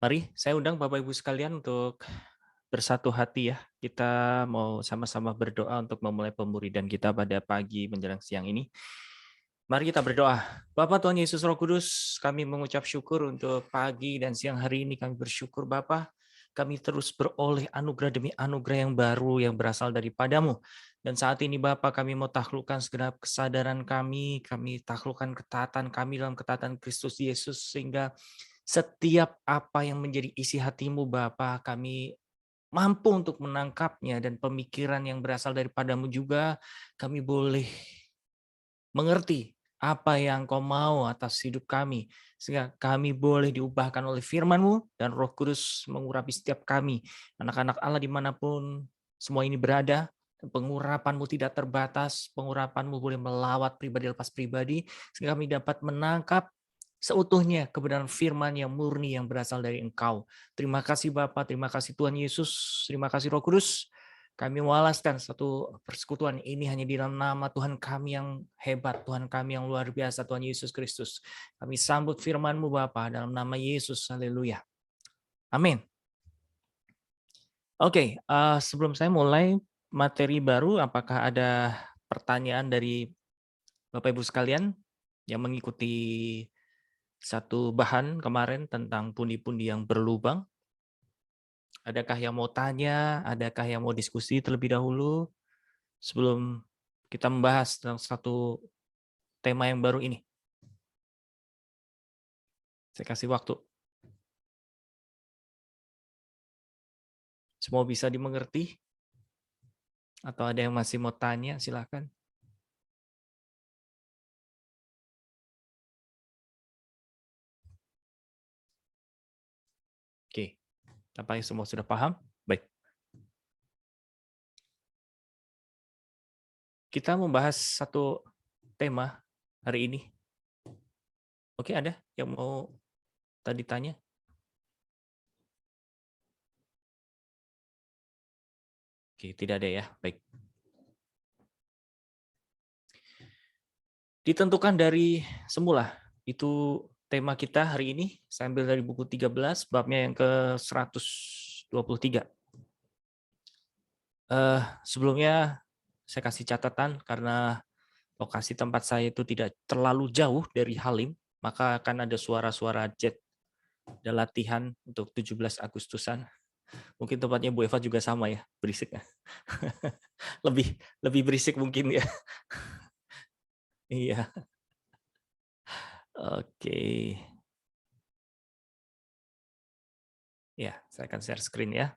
Mari saya undang Bapak Ibu sekalian untuk bersatu hati ya. Kita mau sama-sama berdoa untuk memulai pemuridan kita pada pagi menjelang siang ini. Mari kita berdoa. Bapak Tuhan Yesus Roh Kudus, kami mengucap syukur untuk pagi dan siang hari ini. Kami bersyukur Bapak, kami terus beroleh anugerah demi anugerah yang baru yang berasal daripadamu. Dan saat ini Bapak, kami mau taklukkan segenap kesadaran kami taklukkan ketaatan kami dalam ketaatan Kristus Yesus, sehingga setiap apa yang menjadi isi hatimu Bapa, kami mampu untuk menangkapnya, dan pemikiran yang berasal daripadamu juga kami boleh mengerti apa yang kau mau atas hidup kami, sehingga kami boleh diubahkan oleh firman-Mu dan Roh Kudus mengurapi setiap kami, anak-anak Allah dimanapun semua ini berada. Pengurapan-Mu tidak terbatas, pengurapan-Mu boleh melawat pribadi lepas pribadi, sehingga kami dapat menangkap seutuhnya kebenaran firman yang murni yang berasal dari Engkau. Terima kasih Bapa, terima kasih Tuhan Yesus, terima kasih Roh Kudus. Kami mewalaskan satu persekutuan ini hanya di dalam nama Tuhan kami yang hebat, Tuhan kami yang luar biasa, Tuhan Yesus Kristus. Kami sambut firman-Mu Bapa dalam nama Yesus, haleluya. Amin. Oke, sebelum saya mulai materi baru, apakah ada pertanyaan dari Bapak Ibu sekalian yang mengikuti satu bahan kemarin tentang pundi-pundi yang berlubang? Adakah yang mau tanya? Adakah yang mau diskusi terlebih dahulu sebelum kita membahas tentang satu tema yang baru ini? Saya kasih waktu. Semua bisa dimengerti? Atau ada yang masih mau tanya? Silakan. Oke, tampaknya semua sudah paham. Baik. Kita membahas satu tema hari ini. Oke, ada yang mau tadi tanya? Oke, tidak ada ya. Baik. Ditentukan dari semula. Itu tema kita hari ini. Saya ambil dari buku 13, babnya yang ke-123. Sebelumnya saya kasih catatan, karena lokasi tempat saya itu tidak terlalu jauh dari Halim, maka akan ada suara-suara jet dan latihan untuk 17 Agustusan. Mungkin tempatnya Bu Eva juga sama ya, berisik. lebih berisik mungkin ya. Iya. Oke. Ya, saya akan share screen ya.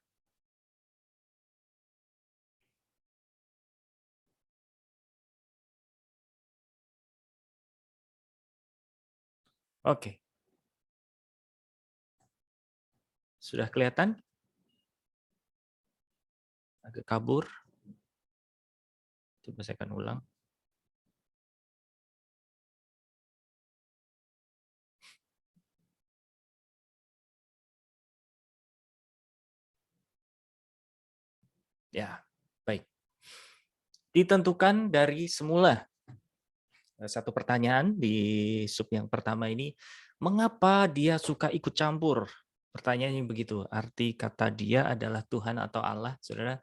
Oke. Sudah kelihatan? Agak kabur. Coba saya akan ulang. Ya, baik. Ditentukan dari semula. Satu pertanyaan di sub yang pertama ini, mengapa dia suka ikut campur? Pertanyaannya begitu, arti kata dia adalah Tuhan atau Allah, saudara.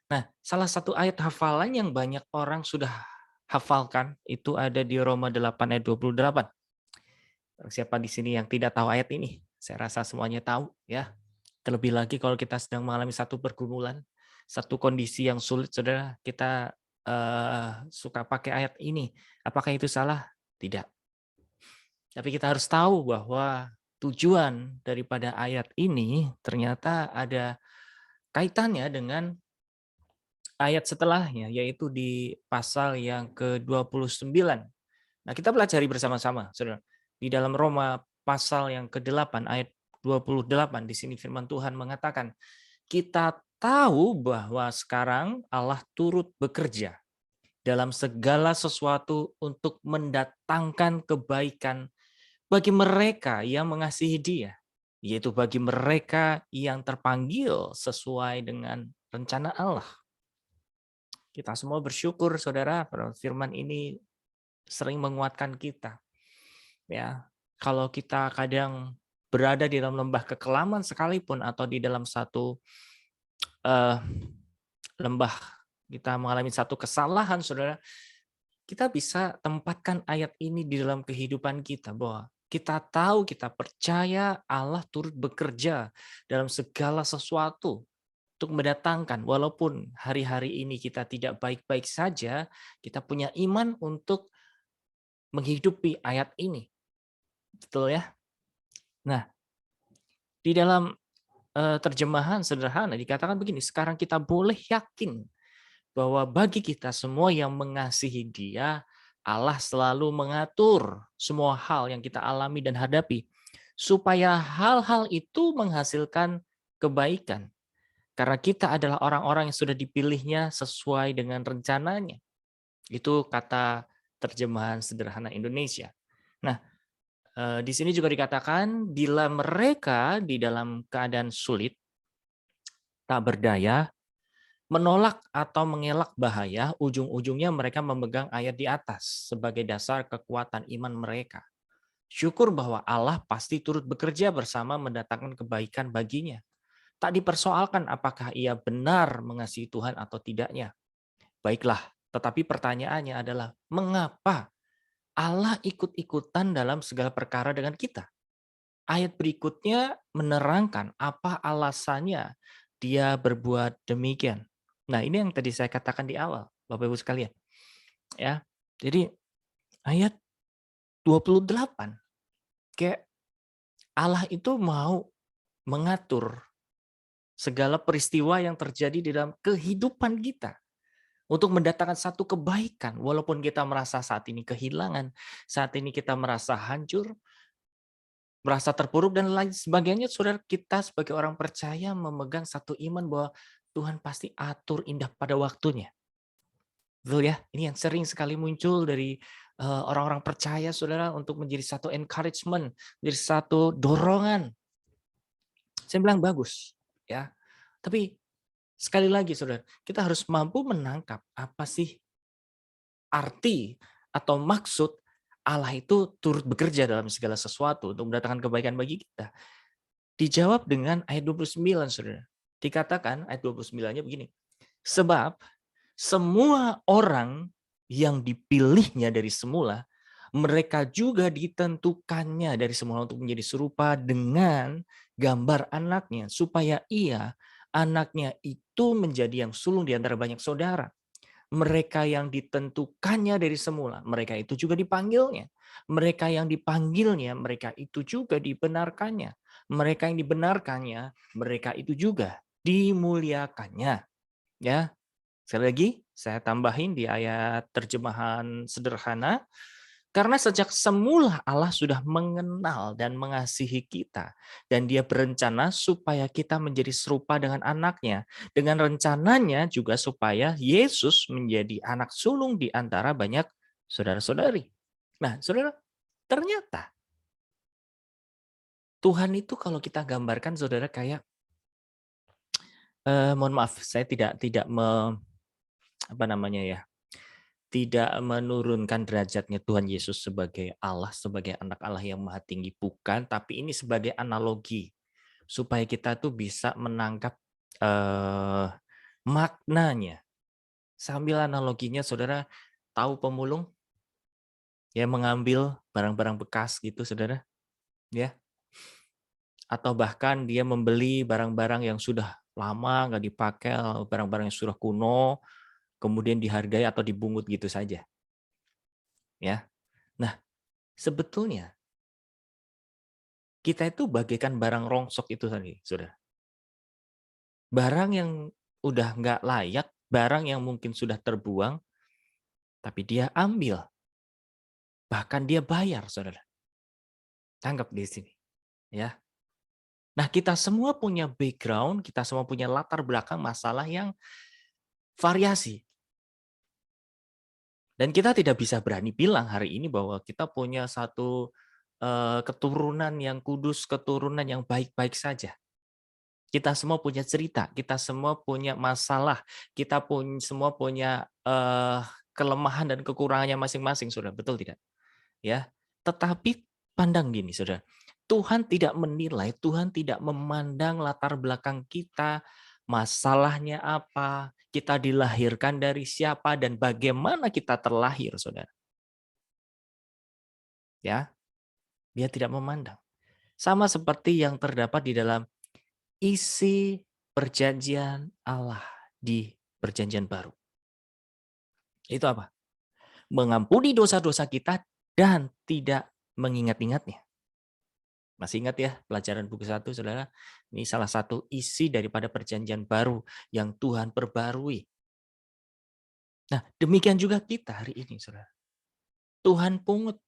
Nah, salah satu ayat hafalan yang banyak orang sudah hafalkan, itu ada di Roma 8 ayat 28. Siapa di sini yang tidak tahu ayat ini? Saya rasa semuanya tahu ya. Terlebih lagi kalau kita sedang mengalami satu pergumulan, satu kondisi yang sulit, saudara, kita suka pakai ayat ini. Apakah itu salah? Tidak. Tapi kita harus tahu bahwa tujuan daripada ayat ini ternyata ada kaitannya dengan ayat setelahnya, yaitu di pasal yang ke-29. Nah, kita pelajari bersama-sama, saudara. Di dalam Roma pasal yang ke-8 ayat 28, di sini firman Tuhan mengatakan, kita tahu bahwa sekarang Allah turut bekerja dalam segala sesuatu untuk mendatangkan kebaikan bagi mereka yang mengasihi Dia, yaitu bagi mereka yang terpanggil sesuai dengan rencana Allah. Kita semua bersyukur, saudara, firman ini sering menguatkan kita. Ya, kalau kita kadang berada di dalam lembah kekelaman sekalipun atau di dalam satu eh, lembah kita mengalami satu kesalahan, saudara, kita bisa tempatkan ayat ini di dalam kehidupan kita bahwa kita tahu, kita percaya Allah turut bekerja dalam segala sesuatu untuk mendatangkan walaupun hari-hari ini kita tidak baik-baik saja, kita punya iman untuk menghidupi ayat ini. Betul ya? Nah, di dalam terjemahan sederhana dikatakan begini, sekarang kita boleh yakin bahwa bagi kita semua yang mengasihi Dia, Allah selalu mengatur semua hal yang kita alami dan hadapi supaya hal-hal itu menghasilkan kebaikan. Karena kita adalah orang-orang yang sudah dipilihnya sesuai dengan rencananya. Itu kata terjemahan sederhana Indonesia. Nah, di sini juga dikatakan bila mereka di dalam keadaan sulit, tak berdaya, menolak atau mengelak bahaya, ujung-ujungnya mereka memegang ayat di atas sebagai dasar kekuatan iman mereka. Syukur bahwa Allah pasti turut bekerja bersama mendatangkan kebaikan baginya. Tak dipersoalkan apakah ia benar mengasihi Tuhan atau tidaknya. Baiklah, tetapi pertanyaannya adalah mengapa Allah ikut-ikutan dalam segala perkara dengan kita? Ayat berikutnya menerangkan apa alasannya dia berbuat demikian. Nah, ini yang tadi saya katakan di awal, Bapak Ibu sekalian. Ya. Jadi ayat 28 kayak Allah itu mau mengatur segala peristiwa yang terjadi di dalam kehidupan kita untuk mendatangkan satu kebaikan walaupun kita merasa saat ini kehilangan, saat ini kita merasa hancur, merasa terpuruk dan lain sebagainya, saudara, kita sebagai orang percaya memegang satu iman bahwa Tuhan pasti atur indah pada waktunya. Betul ya? Ini yang sering sekali muncul dari orang-orang percaya, saudara, untuk menjadi satu encouragement, menjadi satu dorongan. Saya bilang bagus, ya. Tapi sekali lagi, saudara, kita harus mampu menangkap apa sih arti atau maksud Allah itu turut bekerja dalam segala sesuatu untuk mendatangkan kebaikan bagi kita. Dijawab dengan ayat 29, saudara. Dikatakan ayat 29-nya begini. Sebab semua orang yang dipilihnya dari semula, mereka juga ditentukannya dari semula untuk menjadi serupa dengan gambar anaknya, supaya ia, anaknya itu menjadi yang sulung di antara banyak saudara. Mereka yang ditentukannya dari semula, mereka itu juga dipanggilnya. Mereka yang dipanggilnya, mereka itu juga dibenarkannya. Mereka yang dibenarkannya, mereka itu juga dimuliakannya. Ya, sekali lagi saya tambahin di ayat terjemahan sederhana. Karena sejak semula Allah sudah mengenal dan mengasihi kita. Dan dia berencana supaya kita menjadi serupa dengan anaknya. Dengan rencananya juga supaya Yesus menjadi anak sulung di antara banyak saudara-saudari. Nah, saudara, ternyata Tuhan itu kalau kita gambarkan, saudara, kayak, mohon maaf, saya tidak apa namanya ya, tidak menurunkan derajatnya Tuhan Yesus sebagai Allah, sebagai anak Allah yang maha tinggi. Bukan, tapi ini sebagai analogi. Supaya kita tuh bisa menangkap maknanya. Sambil analoginya, saudara tahu pemulung yang mengambil barang-barang bekas gitu, saudara, ya, atau bahkan dia membeli barang-barang yang sudah lama nggak dipakai, barang-barang yang sudah kuno, kemudian dihargai atau dibungut gitu saja, ya. Nah, sebetulnya kita itu bagaikan barang rongsok itu tadi, saudara. Barang yang udah nggak layak, barang yang mungkin sudah terbuang, tapi dia ambil. Bahkan dia bayar, saudara. Tangkap di sini. Ya. Nah, kita semua punya background, kita semua punya latar belakang masalah yang variasi. Dan kita tidak bisa berani bilang hari ini bahwa kita punya satu keturunan yang kudus, keturunan yang baik-baik saja. Kita semua punya cerita, kita semua punya masalah, kita semua punya kelemahan dan kekurangannya masing-masing, saudara. Betul tidak? Ya. Tetapi pandang gini, saudara. Tuhan tidak menilai, Tuhan tidak memandang latar belakang kita, masalahnya apa, kita dilahirkan dari siapa, dan bagaimana kita terlahir, saudara. Ya, dia tidak memandang. Sama seperti yang terdapat di dalam isi perjanjian Allah di perjanjian baru. Itu apa? Mengampuni dosa-dosa kita dan tidak mengingat-ingatnya. Masih ingat ya pelajaran buku 1, saudara? Ini salah satu isi daripada perjanjian baru yang Tuhan perbarui. Nah, demikian juga kita hari ini, saudara. Tuhan pungut.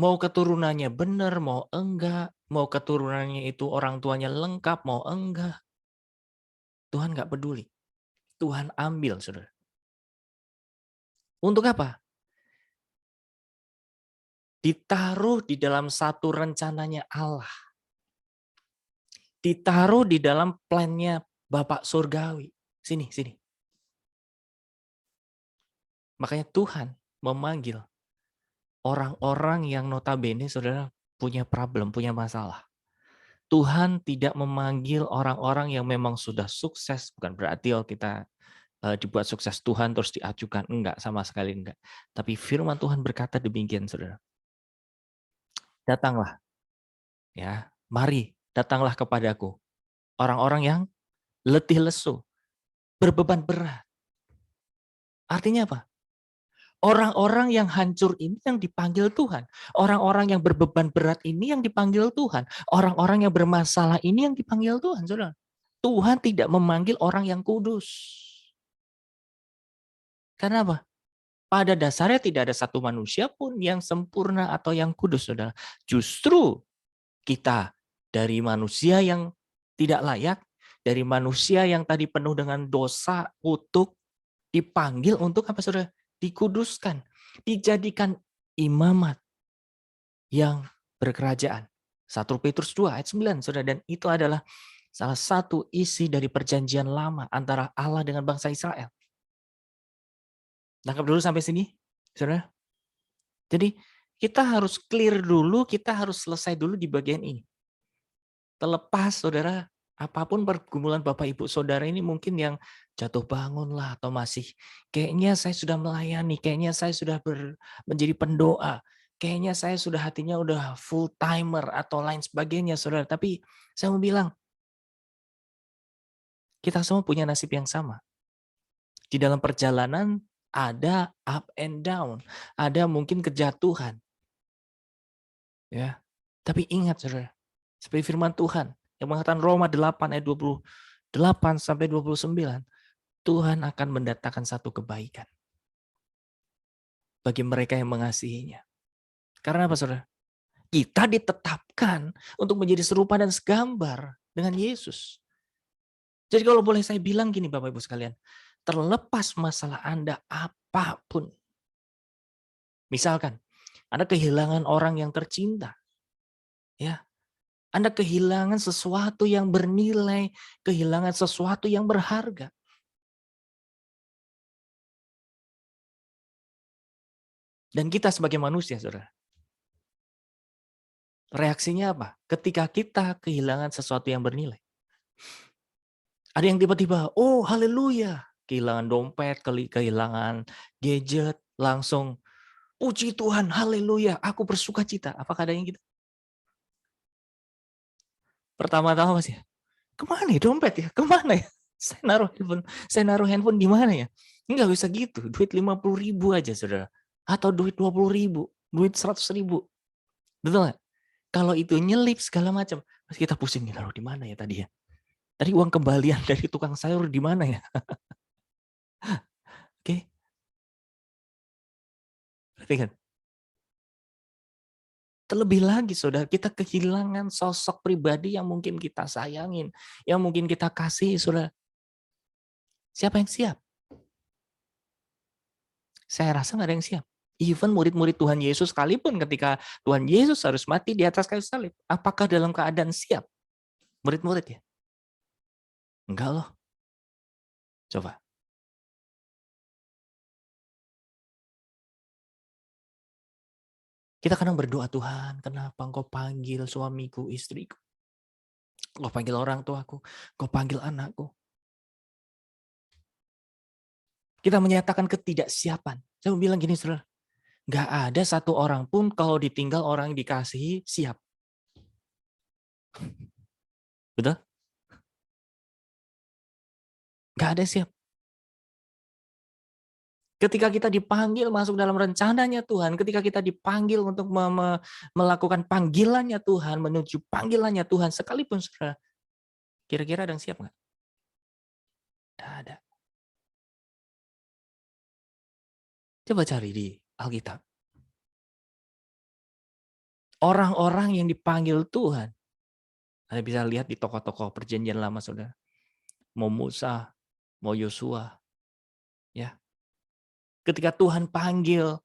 Mau keturunannya benar, mau enggak. Mau keturunannya itu orang tuanya lengkap, mau enggak. Tuhan nggak peduli. Tuhan ambil, saudara. Untuk apa? Ditaruh di dalam satu rencananya Allah. Ditaruh di dalam plannya Bapak Surgawi. Sini, sini. Makanya Tuhan memanggil orang-orang yang notabene, saudara, punya problem, punya masalah. Tuhan tidak memanggil orang-orang yang memang sudah sukses. Bukan berarti kita dibuat sukses Tuhan terus diajukan. Enggak, sama sekali enggak. Tapi firman Tuhan berkata demikian, saudara. Datanglah, ya, mari datanglah kepadaku. Orang-orang yang letih lesu, berbeban berat. Artinya apa? Orang-orang yang hancur ini yang dipanggil Tuhan. Orang-orang yang berbeban berat ini yang dipanggil Tuhan. Orang-orang yang bermasalah ini yang dipanggil Tuhan, saudara. Tuhan tidak memanggil orang yang kudus. Karena apa? Pada dasarnya tidak ada satu manusia pun yang sempurna atau yang kudus, saudara. Justru kita dari manusia yang tidak layak, dari manusia yang tadi penuh dengan dosa, kutuk, dipanggil untuk apa, saudara? Dikuduskan, dijadikan imamat yang berkerajaan. 1 Petrus 2 ayat 9, saudara. Dan itu adalah salah satu isi dari perjanjian lama antara Allah dengan bangsa Israel. Nangkap dulu sampai sini, saudara? Jadi kita harus clear dulu, kita harus selesai dulu di bagian ini. Terlepas, saudara, apapun pergumulan Bapak Ibu Saudara ini mungkin yang jatuh bangun lah atau masih kayaknya saya sudah melayani, kayaknya saya sudah menjadi pendoa, kayaknya saya sudah hatinya udah full timer atau lain sebagainya, saudara. Tapi saya mau bilang, kita semua punya nasib yang sama. Di dalam perjalanan ada up and down, ada mungkin kejatuhan. Ya. Tapi ingat, saudara, seperti firman Tuhan yang mengatakan Roma 8 ayat 28 sampai 29, Tuhan akan mendatangkan satu kebaikan bagi mereka yang mengasihinya. Karena apa, saudara? Kita ditetapkan untuk menjadi serupa dan segambar dengan Yesus. Jadi kalau boleh saya bilang gini, Bapak Ibu sekalian, terlepas masalah Anda apapun, misalkan Anda kehilangan orang yang tercinta, ya, Anda kehilangan sesuatu yang bernilai, kehilangan sesuatu yang berharga. Dan kita sebagai manusia, saudara, reaksinya apa? Ketika kita kehilangan sesuatu yang bernilai. Ada yang tiba-tiba, oh haleluya, kehilangan dompet, kehilangan gadget, langsung puji Tuhan, haleluya, aku bersuka cita. Apakah ada yang gitu? Pertama-tama sih, kemana ya dompet ya? Kemana ya? Saya naruh handphone di mana ya? Enggak bisa gitu, duit 50.000 aja, saudara. Atau duit 20.000, duit 100.000. Betul nggak? Kalau itu nyelip segala macam, terus kita pusing nih, naruh di mana ya tadi ya? Tadi uang kembalian dari tukang sayur di mana ya? Oke, berarti kan? Terlebih lagi, saudara, kita kehilangan sosok pribadi yang mungkin kita sayangin, yang mungkin kita kasih, saudara. Siapa yang siap? Saya rasa nggak ada yang siap. Even murid-murid Tuhan Yesus sekalipun ketika Tuhan Yesus harus mati di atas kayu salib, apakah dalam keadaan siap? Murid-murid ya? Enggak loh. Coba. Kita kadang berdoa, Tuhan, kenapa Engkau panggil suamiku, istriku? Engkau panggil orang tuaku, Engkau panggil anakku. Kita menyatakan ketidaksiapan. Saya mau bilang gini, saudara. Nggak ada satu orang pun kalau ditinggal orang yang dikasihi, siap. Betul? Nggak ada siap. Ketika kita dipanggil masuk dalam rencananya Tuhan, ketika kita dipanggil untuk melakukan panggilannya Tuhan, menuju panggilannya Tuhan, sekalipun saudara, kira-kira ada yang siap nggak? Nggak ada. Coba cari di Alkitab. Orang-orang yang dipanggil Tuhan, Anda bisa lihat di tokoh-tokoh perjanjian lama, saudara. Mau Musa, mau Yosua, ya. Ketika Tuhan panggil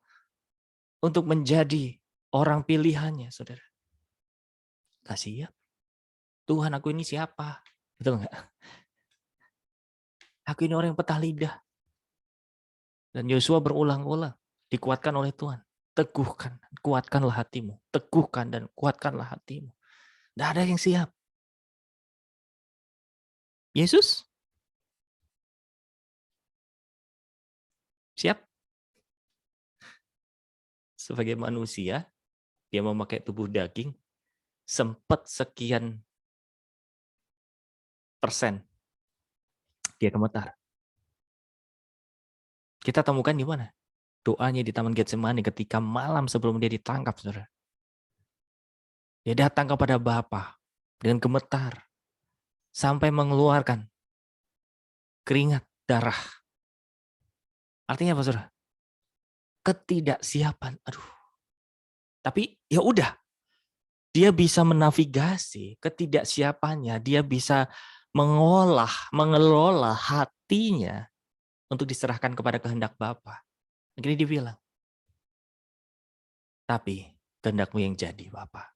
untuk menjadi orang pilihannya, saudara. Nggak siap. Tuhan, aku ini siapa? Betul nggak? Aku ini orang yang petah lidah. Dan Yosua berulang-ulang dikuatkan oleh Tuhan. Teguhkan, kuatkanlah hatimu. Teguhkan dan kuatkanlah hatimu. Tidak ada yang siap. Yesus siap. Sebagai manusia, dia memakai tubuh daging, sempat sekian persen dia gemetar. Kita temukan di mana? Doanya di Taman Getsemani ketika malam sebelum dia ditangkap, saudara. Dia datang kepada Bapa dengan gemetar sampai mengeluarkan keringat darah. Artinya apa, saudara? Ketidaksiapan. Aduh. Tapi ya udah, dia bisa menavigasi ketidaksiapannya, dia bisa mengelola hatinya untuk diserahkan kepada kehendak Bapa. Akhirnya dia bilang, tapi kehendakmu yang jadi, Bapa.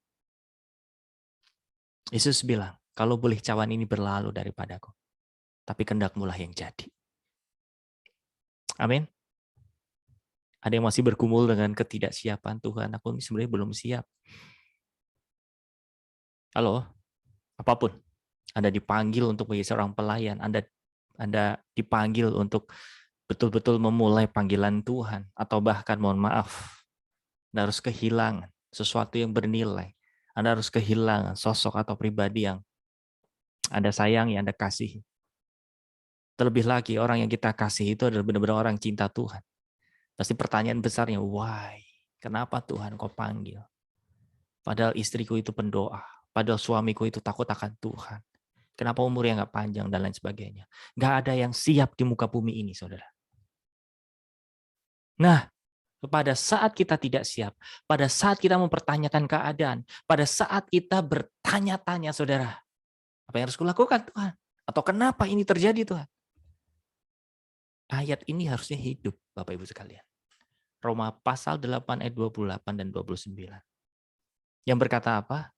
Yesus bilang, kalau boleh cawan ini berlalu daripadaku, tapi kehendakmu lah yang jadi. Amin. Ada yang masih bergumul dengan ketidaksiapan, Tuhan, aku sebenarnya belum siap. Halo, apapun. Anda dipanggil untuk menjadi seorang pelayan, Anda dipanggil untuk betul-betul memulai panggilan Tuhan, atau bahkan mohon maaf, Anda harus kehilangan sesuatu yang bernilai. Anda harus kehilangan sosok atau pribadi yang Anda sayangi, Anda kasihi. Terlebih lagi orang yang kita kasih itu adalah benar-benar orang cinta Tuhan. Pasti pertanyaan besarnya, why? Kenapa Tuhan kau panggil? Padahal istriku itu pendoa. Padahal suamiku itu takut akan Tuhan. Kenapa umurnya nggak panjang dan lain sebagainya. Nggak ada yang siap di muka bumi ini, saudara. Nah, pada saat kita tidak siap, pada saat kita mempertanyakan keadaan, pada saat kita bertanya-tanya, saudara, apa yang harus kulakukan, Tuhan? Atau kenapa ini terjadi, Tuhan? Ayat ini harusnya hidup, Bapak Ibu sekalian. Roma pasal 8 ayat 28 dan 29. Yang berkata apa?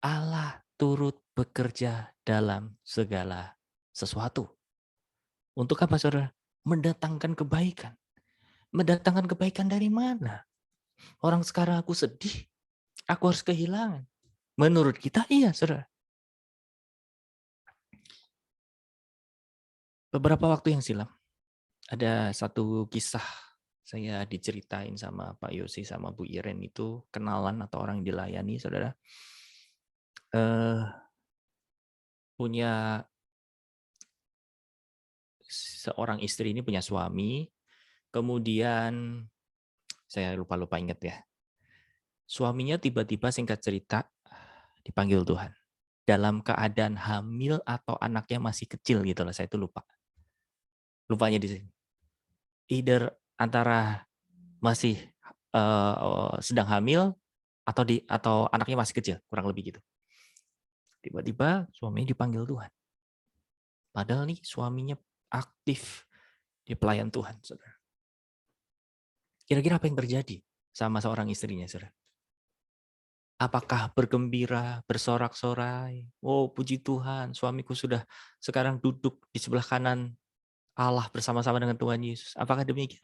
Allah turut bekerja dalam segala sesuatu. Untuk apa, saudara? Mendatangkan kebaikan. Mendatangkan kebaikan dari mana? Orang sekarang aku sedih, aku harus kehilangan. Menurut kita iya, saudara. Beberapa waktu yang silam, ada satu kisah saya diceritain sama Pak Yosi sama Bu Iren itu kenalan atau orang yang dilayani, saudara. Punya seorang istri ini punya suami, kemudian saya lupa ingat ya. Suaminya tiba-tiba singkat cerita dipanggil Tuhan. Dalam keadaan hamil atau anaknya masih kecil gitu lah, saya itu lupa. Lupanya di sini. Either antara masih sedang hamil atau anaknya masih kecil, kurang lebih gitu. Tiba-tiba suaminya dipanggil Tuhan. Padahal nih suaminya aktif di pelayan Tuhan, saudara. Kira-kira apa yang terjadi sama seorang istrinya, saudara? Apakah bergembira, bersorak-sorai? Oh, puji Tuhan, suamiku sudah sekarang duduk di sebelah kanan Allah bersama-sama dengan Tuhan Yesus. Apakah demikian?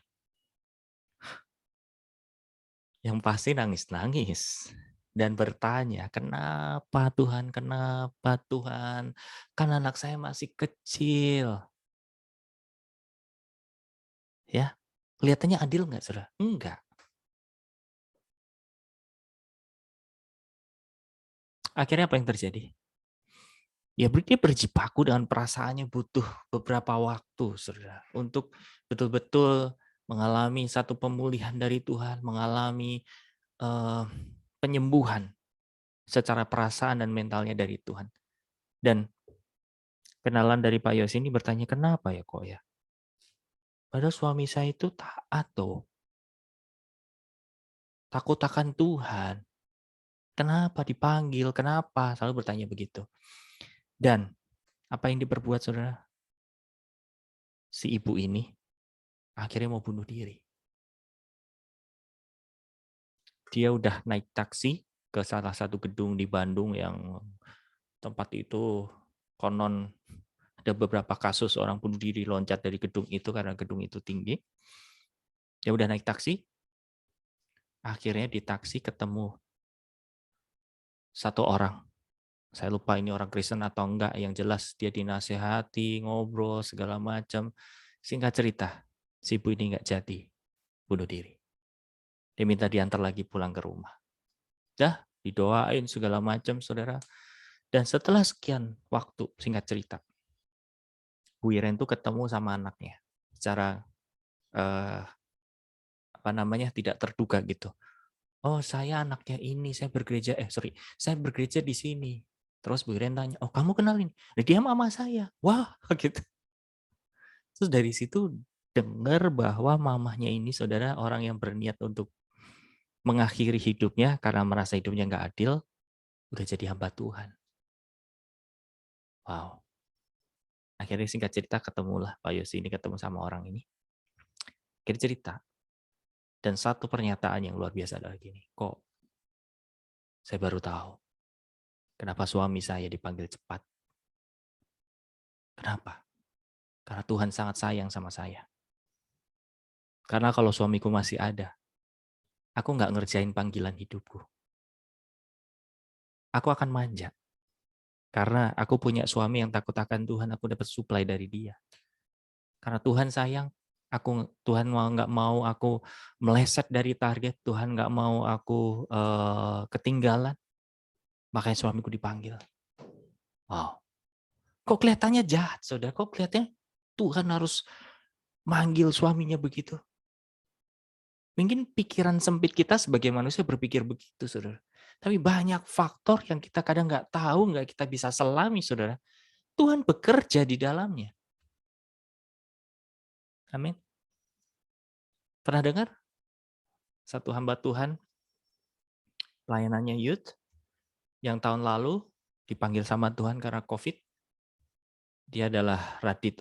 Yang pasti nangis-nangis dan bertanya, "Kenapa Tuhan? Kenapa Tuhan? Kan anak saya masih kecil." Ya, kelihatannya adil nggak, Saudara? Enggak. Akhirnya apa yang terjadi? Ya dia berjibaku dengan perasaannya butuh beberapa waktu, Saudara, untuk betul-betul mengalami satu pemulihan dari Tuhan, mengalami, eee, penyembuhan secara perasaan dan mentalnya dari Tuhan. Dan kenalan dari Pak Yos ini bertanya, "Kenapa ya kok ya? Padahal suami saya itu taat tuh, takut akan Tuhan. Kenapa dipanggil? Kenapa?" Selalu bertanya begitu. Dan apa yang diperbuat, Saudara? Si ibu ini akhirnya mau bunuh diri. Dia udah naik taksi ke salah satu gedung di Bandung yang tempat itu konon ada beberapa kasus orang bunuh diri loncat dari gedung itu karena gedung itu tinggi. Dia udah naik taksi, akhirnya di taksi ketemu satu orang. Saya lupa ini orang Kristen atau enggak, yang jelas dia dinasehati, ngobrol segala macam. Singkat cerita, si ibu ini enggak jadi bunuh diri. Dia minta diantar lagi pulang ke rumah. Dah, didoain segala macam, Saudara. Dan setelah sekian waktu, singkat cerita, Bu Iren tuh ketemu sama anaknya secara eh, apa namanya tidak terduga gitu. Oh, saya anaknya ini, saya bergereja di sini. Terus Bu Iren tanya, oh kamu kenalin? Nah, dia mama saya. Wah, gitu. Terus dari situ dengar bahwa mamahnya ini, Saudara, orang yang berniat untuk mengakhiri hidupnya karena merasa hidupnya nggak adil, udah jadi hamba Tuhan. Wow. Akhirnya singkat cerita ketemulah Pak Yosi ini ketemu sama orang ini. Akhirnya cerita. Dan satu pernyataan yang luar biasa adalah gini, kok saya baru tahu kenapa suami saya dipanggil cepat. Kenapa? Karena Tuhan sangat sayang sama saya. Karena kalau suamiku masih ada, aku nggak ngerjain panggilan hidupku. Aku akan manja. Karena aku punya suami yang takut akan Tuhan, aku dapat supply dari dia. Karena Tuhan sayang, Tuhan nggak mau aku meleset dari target, Tuhan nggak mau aku ketinggalan, makanya suamiku dipanggil. Wow, kok kelihatannya jahat, Saudara? Kok kelihatannya Tuhan harus manggil suaminya begitu? Mungkin pikiran sempit kita sebagai manusia berpikir begitu, Saudara. Tapi banyak faktor yang kita kadang nggak tahu, nggak kita bisa selami, Saudara. Tuhan bekerja di dalamnya. Amin. Pernah dengar satu hamba Tuhan pelayanannya youth yang tahun lalu dipanggil sama Tuhan karena COVID. Dia adalah Raditya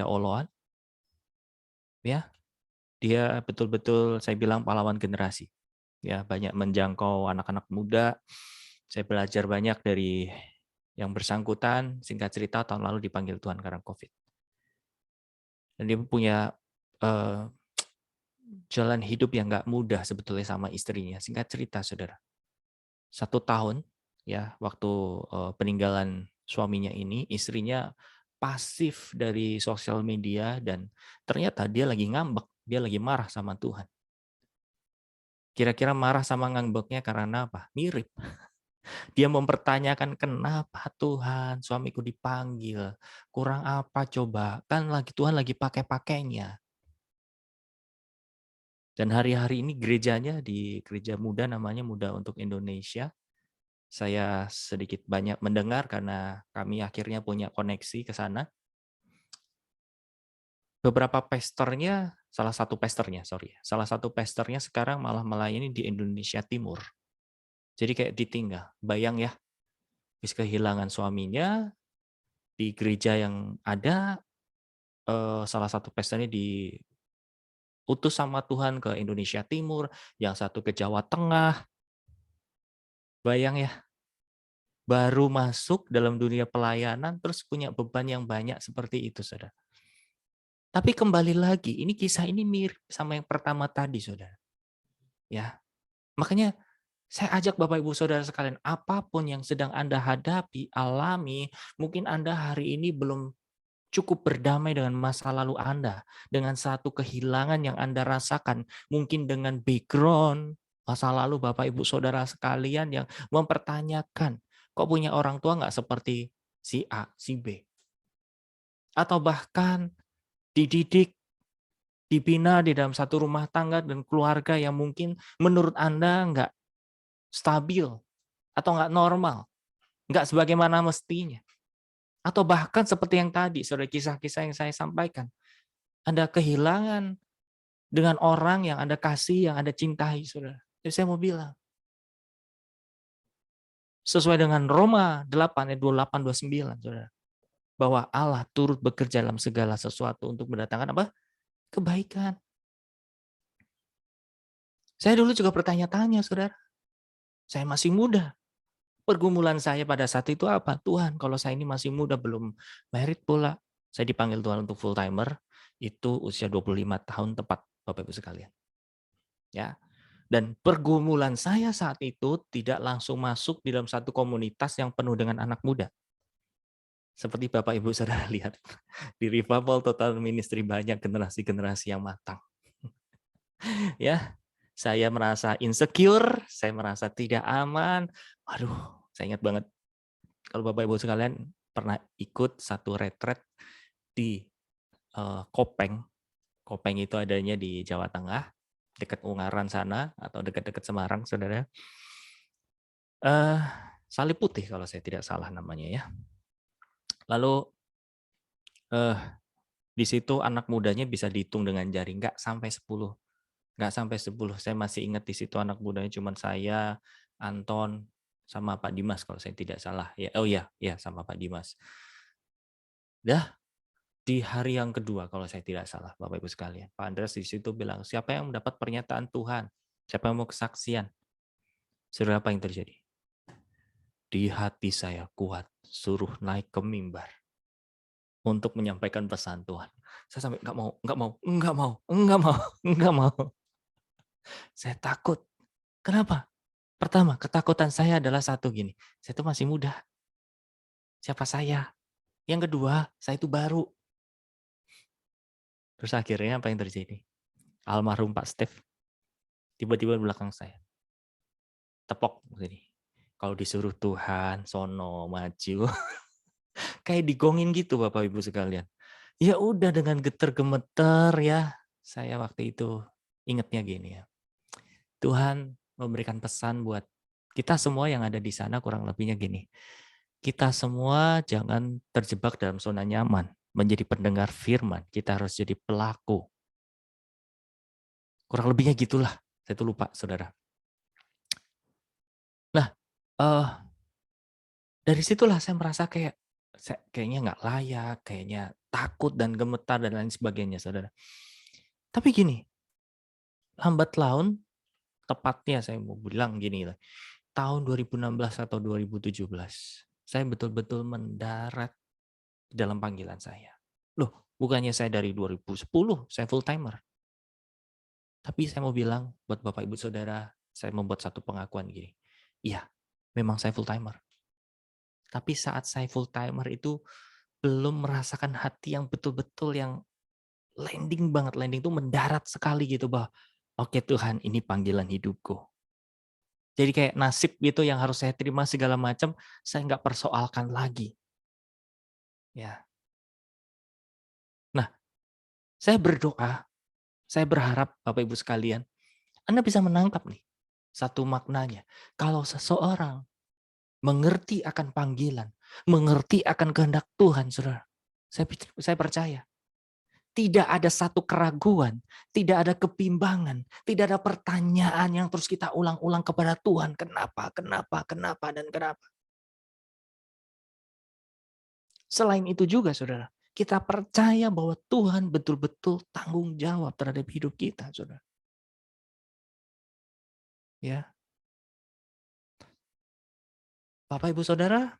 Oloan. Ya, dia betul-betul saya bilang pahlawan generasi. Ya, banyak menjangkau anak-anak muda. Saya belajar banyak dari yang bersangkutan. Singkat cerita tahun lalu dipanggil Tuhan karena COVID. Dan dia punya jalan hidup yang nggak mudah sebetulnya sama istrinya. Singkat cerita, Saudara. 1 tahun ya waktu peninggalan suaminya ini, istrinya pasif dari sosial media dan ternyata dia lagi ngambek, dia lagi marah sama Tuhan. Kira-kira marah sama ngambeknya karena apa? Mirip. Dia mempertanyakan, kenapa Tuhan suamiku dipanggil? Kurang apa coba? Kan Tuhan lagi pakai-pakainya. Dan hari-hari ini gerejanya di gereja muda namanya Muda untuk Indonesia. Saya sedikit banyak mendengar karena kami akhirnya punya koneksi ke sana. Beberapa pastornya, salah satu pastornya sekarang malah melayani di Indonesia Timur. Jadi kayak ditinggal. Bayang ya, habis kehilangan suaminya di gereja yang ada, salah satu pastornya diutus sama Tuhan ke Indonesia Timur, yang satu ke Jawa Tengah. Bayang ya, baru masuk dalam dunia pelayanan terus punya beban yang banyak seperti itu, Saudara. Tapi kembali lagi, kisah ini mirip sama yang pertama tadi, Saudara. Ya, makanya saya ajak Bapak Ibu Saudara sekalian, apapun yang sedang Anda hadapi, alami, mungkin Anda hari ini belum cukup berdamai dengan masa lalu Anda, dengan satu kehilangan yang Anda rasakan, mungkin dengan background masa lalu Bapak Ibu Saudara sekalian yang mempertanyakan, kok punya orang tua nggak seperti si A, si B, atau bahkan dididik, dibina di dalam satu rumah tangga dan keluarga yang mungkin menurut Anda nggak stabil atau nggak normal, nggak sebagaimana mestinya. Atau bahkan seperti yang tadi, saudara, kisah-kisah yang saya sampaikan. Anda kehilangan dengan orang yang Anda kasih, yang Anda cintai, saudara. Jadi saya mau bilang, sesuai dengan Roma 8 ayat 28, 29, saudara. Bahwa Allah turut bekerja dalam segala sesuatu untuk mendatangkan apa? Kebaikan. Saya dulu juga bertanya-tanya, saudara. Saya masih muda. Pergumulan saya pada saat itu apa? Tuhan, kalau saya ini masih muda, belum married pula. Saya dipanggil Tuhan untuk full timer, itu usia 25 tahun tepat, Bapak Ibu sekalian. Ya. Dan pergumulan saya saat itu tidak langsung masuk di dalam satu komunitas yang penuh dengan anak muda. Seperti Bapak Ibu Saudara lihat di Revival Total Ministry banyak generasi-generasi yang matang. Ya, saya merasa insecure, saya merasa tidak aman. Aduh, saya ingat banget kalau Bapak Ibu sekalian pernah ikut satu retret di Kopeng. Kopeng itu adanya di Jawa Tengah, dekat Ungaran sana atau dekat-dekat Semarang, Saudara. Salib Putih kalau saya tidak salah namanya ya. Lalu di situ anak mudanya bisa dihitung dengan jari, nggak sampai 10. Nggak sampai 10. Saya masih ingat di situ anak mudanya cuma saya, Anton, sama Pak Dimas kalau saya tidak salah. Ya, oh ya, ya sama Pak Dimas. Dah di hari yang kedua kalau saya tidak salah, Bapak Ibu sekalian. Pak Andreas di situ bilang, siapa yang mendapat pernyataan Tuhan? Siapa yang mau kesaksian? Saudara, apa yang terjadi? Di hati saya kuat, suruh naik ke mimbar untuk menyampaikan pesan Tuhan. Saya sampai nggak mau, nggak mau, nggak mau, nggak mau, nggak mau. Saya takut. Kenapa? Pertama, ketakutan saya adalah satu gini, saya itu masih muda. Siapa saya? Yang kedua, saya itu baru. Terus akhirnya apa yang terjadi? Almarhum Pak Steve tiba-tiba di belakang saya. Tepok begini. Kalau disuruh Tuhan, sono, maju. Kayak digongin gitu Bapak Ibu sekalian. Ya udah dengan geter-gemeter ya. Saya waktu itu ingatnya gini ya. Tuhan memberikan pesan buat kita semua yang ada di sana kurang lebihnya gini. Kita semua jangan terjebak dalam zona nyaman. Menjadi pendengar firman. Kita harus jadi pelaku. Kurang lebihnya gitulah. Saya tuh lupa, saudara. Nah, dari situlah saya merasa kayaknya nggak layak, kayaknya takut dan gemetar dan lain sebagainya, saudara. Tapi gini, lambat laun, tepatnya saya mau bilang gini lah, tahun 2016 atau 2017, saya betul-betul mendarat dalam panggilan saya. Loh, bukannya saya dari 2010, saya full timer. Tapi saya mau bilang buat Bapak Ibu Saudara, saya membuat satu pengakuan gini. Iya, memang saya full timer. Tapi saat saya full timer itu belum merasakan hati yang betul-betul yang landing banget, landing itu mendarat sekali gitu bahwa oke Tuhan, ini panggilan hidupku. Jadi kayak nasib gitu yang harus saya terima segala macam, saya nggak persoalkan lagi. Ya. Nah, saya berdoa, saya berharap Bapak Ibu sekalian, Anda bisa menangkap nih satu maknanya. Kalau seseorang mengerti akan panggilan, mengerti akan kehendak Tuhan, saudara, saya percaya tidak ada satu keraguan, tidak ada kebimbangan, tidak ada pertanyaan yang terus kita ulang-ulang kepada Tuhan. Kenapa, kenapa, kenapa, dan kenapa. Selain itu juga, saudara, kita percaya bahwa Tuhan betul-betul tanggung jawab terhadap hidup kita, saudara. Ya, Bapak Ibu Saudara,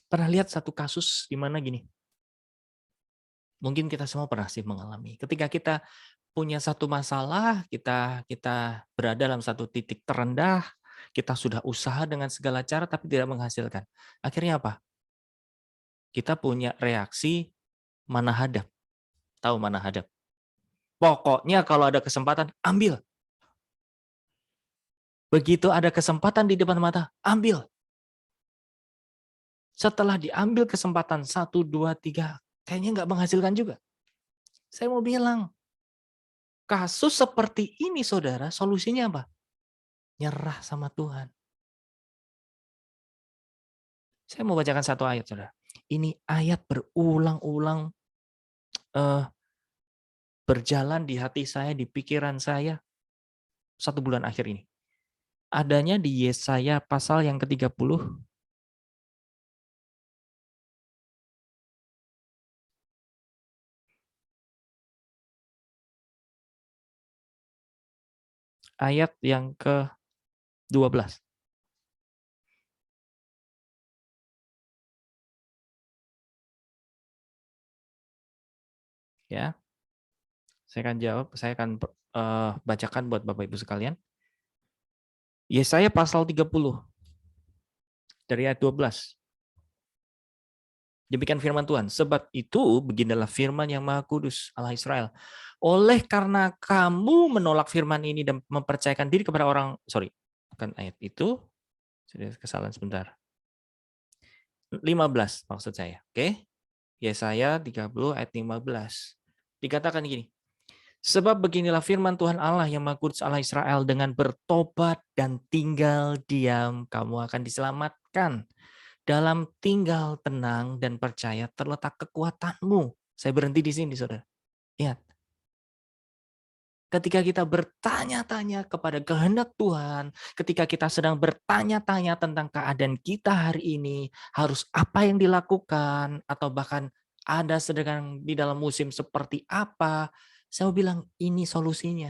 pernah lihat satu kasus di mana gini. Mungkin kita semua pernah sih mengalami. Ketika kita punya satu masalah, kita kita berada dalam satu titik terendah, kita sudah usaha dengan segala cara tapi tidak menghasilkan. Akhirnya apa? Kita punya reaksi mana hadap. Tahu mana hadap? Pokoknya kalau ada kesempatan, ambil. Begitu ada kesempatan di depan mata, ambil. Setelah diambil kesempatan 1, 2, 3, kayaknya nggak menghasilkan juga. Saya mau bilang, kasus seperti ini saudara, solusinya apa? Nyerah sama Tuhan. Saya mau bacakan satu ayat, saudara. Ini ayat berulang-ulang berjalan di hati saya, di pikiran saya, 1 bulan akhir ini. Adanya di Yesaya pasal yang ke-30, ayat yang ke-12. Ya, saya akan jawab, saya akan bacakan buat Bapak Ibu sekalian. Yesaya pasal 30 dari ayat 12. Demikian firman Tuhan. Sebab itu beginilah firman yang Maha Kudus Allah Israel. Oleh karena kamu menolak firman ini dan mempercayakan diri kepada orang, bukan ayat itu, sudah kesalahan sebentar. 15 maksud saya. Oke. Yesaya 30 ayat 15. Dikatakan gini. Sebab beginilah firman Tuhan Allah yang Maha Kudus Allah Israel, dengan bertobat dan tinggal diam kamu akan diselamatkan. Dalam tinggal tenang dan percaya terletak kekuatanmu. Saya berhenti di sini, saudara. Lihat. Ketika kita bertanya-tanya kepada kehendak Tuhan, ketika kita sedang bertanya-tanya tentang keadaan kita hari ini, harus apa yang dilakukan, atau bahkan ada sedang di dalam musim seperti apa, saya bilang ini solusinya.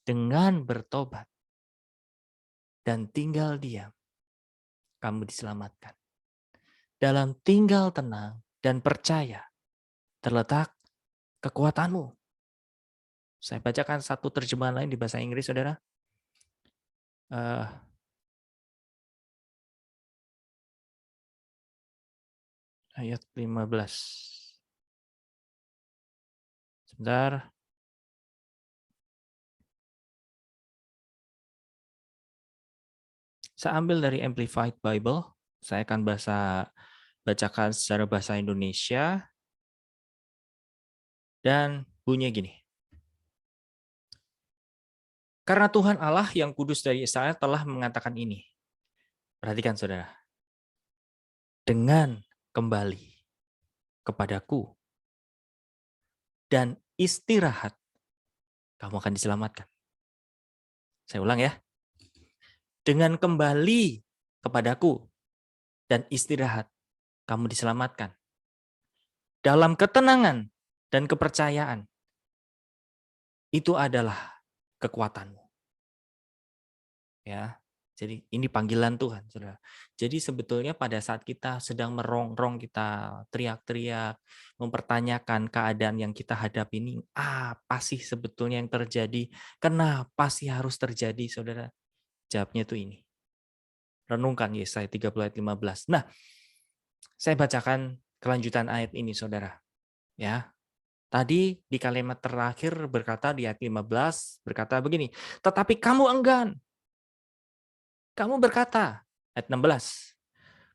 Dengan bertobat dan tinggal diam, kamu diselamatkan. Dalam tinggal tenang dan percaya terletak kekuatanmu. Saya bacakan satu terjemahan lain di bahasa Inggris, saudara. Ayat 15. Sebentar. Saya ambil dari Amplified Bible. Saya akan bacakan secara bahasa Indonesia. Dan bunyinya gini. Karena Tuhan Allah yang kudus dari Israel telah mengatakan ini. Perhatikan, saudara. Dengan kembali kepadaku dan istirahat, kamu akan diselamatkan. Saya ulang ya. Dengan kembali kepadaku dan istirahat, kamu diselamatkan. Dalam ketenangan dan kepercayaan, itu adalah kekuatanmu. Ya, jadi ini panggilan Tuhan, saudara. Jadi sebetulnya pada saat kita sedang merongrong, kita teriak-teriak, mempertanyakan keadaan yang kita hadapi ini, apa sih sebetulnya yang terjadi? Kenapa sih harus terjadi, saudara? Jawabnya itu ini. Renungkan Yesaya 30 ayat 15. Nah, saya bacakan kelanjutan ayat ini, saudara. Ya, tadi di kalimat terakhir berkata di ayat 15, berkata begini, tetapi kamu enggan. Kamu berkata, ayat 16,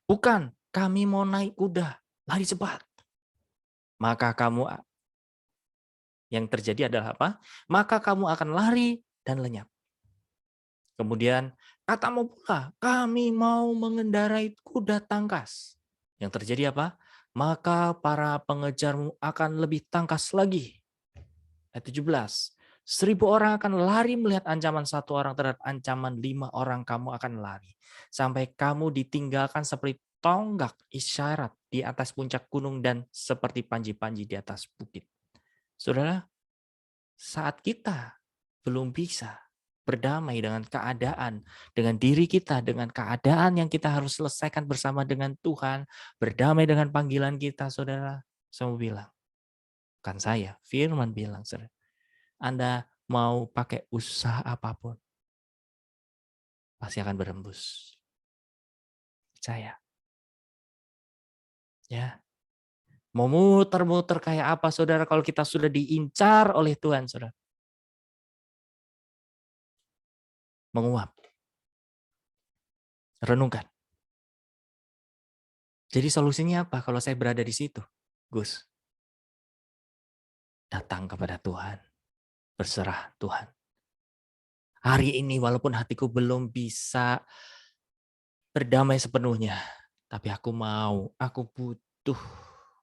bukan, kami mau naik kuda, lari cepat. Maka kamu, yang terjadi adalah apa? Maka kamu akan lari dan lenyap. Kemudian katamu pula, kami mau mengendarai kuda tangkas. Yang terjadi apa? Maka para pengejarmu akan lebih tangkas lagi. Ayat 17. 1.000 orang akan lari melihat ancaman 1 orang terhadap ancaman 5 orang kamu akan lari. Sampai kamu ditinggalkan seperti tonggak isyarat di atas puncak gunung dan seperti panji-panji di atas bukit. Saudara, saat kita belum bisa, berdamai dengan keadaan, dengan diri kita, dengan keadaan yang kita harus selesaikan bersama dengan Tuhan, berdamai dengan panggilan kita, saudara. Saya mau bilang, bukan saya, firman bilang, saudara. Anda mau pakai usaha apapun, pasti akan berembus. Percaya. Ya. Mau muter-muter kayak apa, saudara, kalau kita sudah diincar oleh Tuhan, saudara. Menguap. Renungkan. Jadi solusinya apa kalau saya berada di situ? Gus, datang kepada Tuhan. Berserah Tuhan. Hari ini walaupun hatiku belum bisa berdamai sepenuhnya, tapi aku mau, aku butuh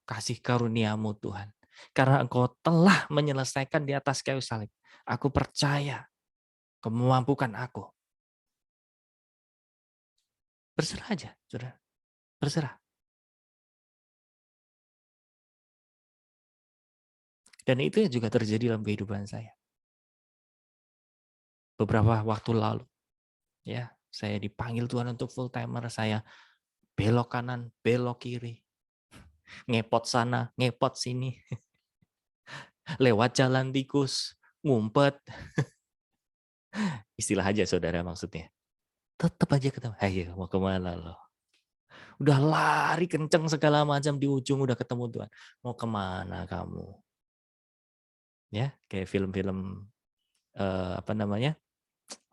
kasih karunia-Mu Tuhan. Karena Engkau telah menyelesaikan di atas kayu salib. Aku percaya Kau memampukan aku. Berserah aja, saudara. Berserah. Dan itu yang juga terjadi dalam kehidupan saya. Beberapa waktu lalu, ya, saya dipanggil Tuhan untuk full timer. Saya belok kanan, belok kiri, ngepot sana, ngepot sini, lewat jalan tikus, ngumpet. Istilah aja saudara maksudnya. Tetap aja ketemu. Ayo mau kemana lo? Udah lari kenceng segala macam di ujung udah ketemu Tuhan. Mau kemana kamu? Ya, kayak film-film apa namanya?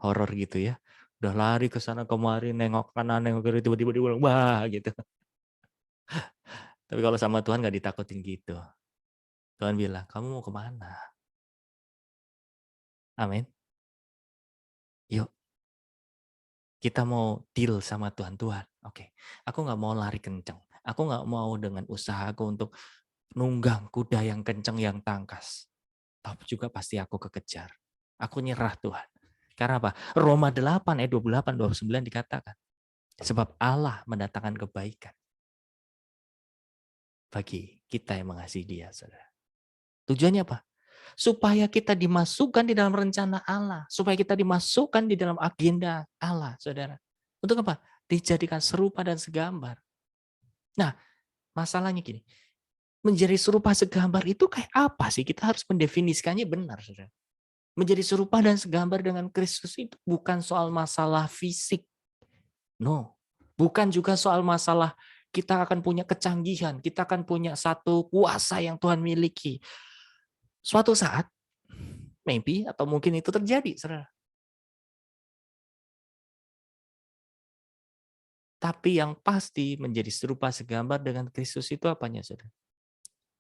Horor gitu ya. Udah lari ke sana kemari, nengok kanan, nengok kiri, tiba-tiba dia bilang, wah gitu. Tapi kalau sama Tuhan nggak ditakutin gitu. Tuhan bilang, kamu mau kemana? Amin. Yuk, kita mau deal sama Tuhan. Tuhan, oke. Aku nggak mau lari kenceng. Aku nggak mau dengan usaha aku untuk nunggang kuda yang kenceng, yang tangkas. Tapi juga pasti aku kekejar. Aku nyerah Tuhan. Karena apa? Roma 8 ayat 28, 29 dikatakan. Sebab Allah mendatangkan kebaikan bagi kita yang mengasihi Dia, saudara. Tujuannya apa? Supaya kita dimasukkan di dalam rencana Allah. Supaya kita dimasukkan di dalam agenda Allah, saudara. Untuk apa? Dijadikan serupa dan segambar. Nah, masalahnya gini. Menjadi serupa segambar itu kayak apa sih? Kita harus mendefinisikannya benar, saudara. Menjadi serupa dan segambar dengan Kristus itu bukan soal masalah fisik. No. Bukan juga soal masalah kita akan punya kecanggihan, kita akan punya satu kuasa yang Tuhan miliki. Suatu saat, maybe, atau mungkin itu terjadi, saudara. Tapi yang pasti menjadi serupa segambar dengan Kristus itu apanya, saudara?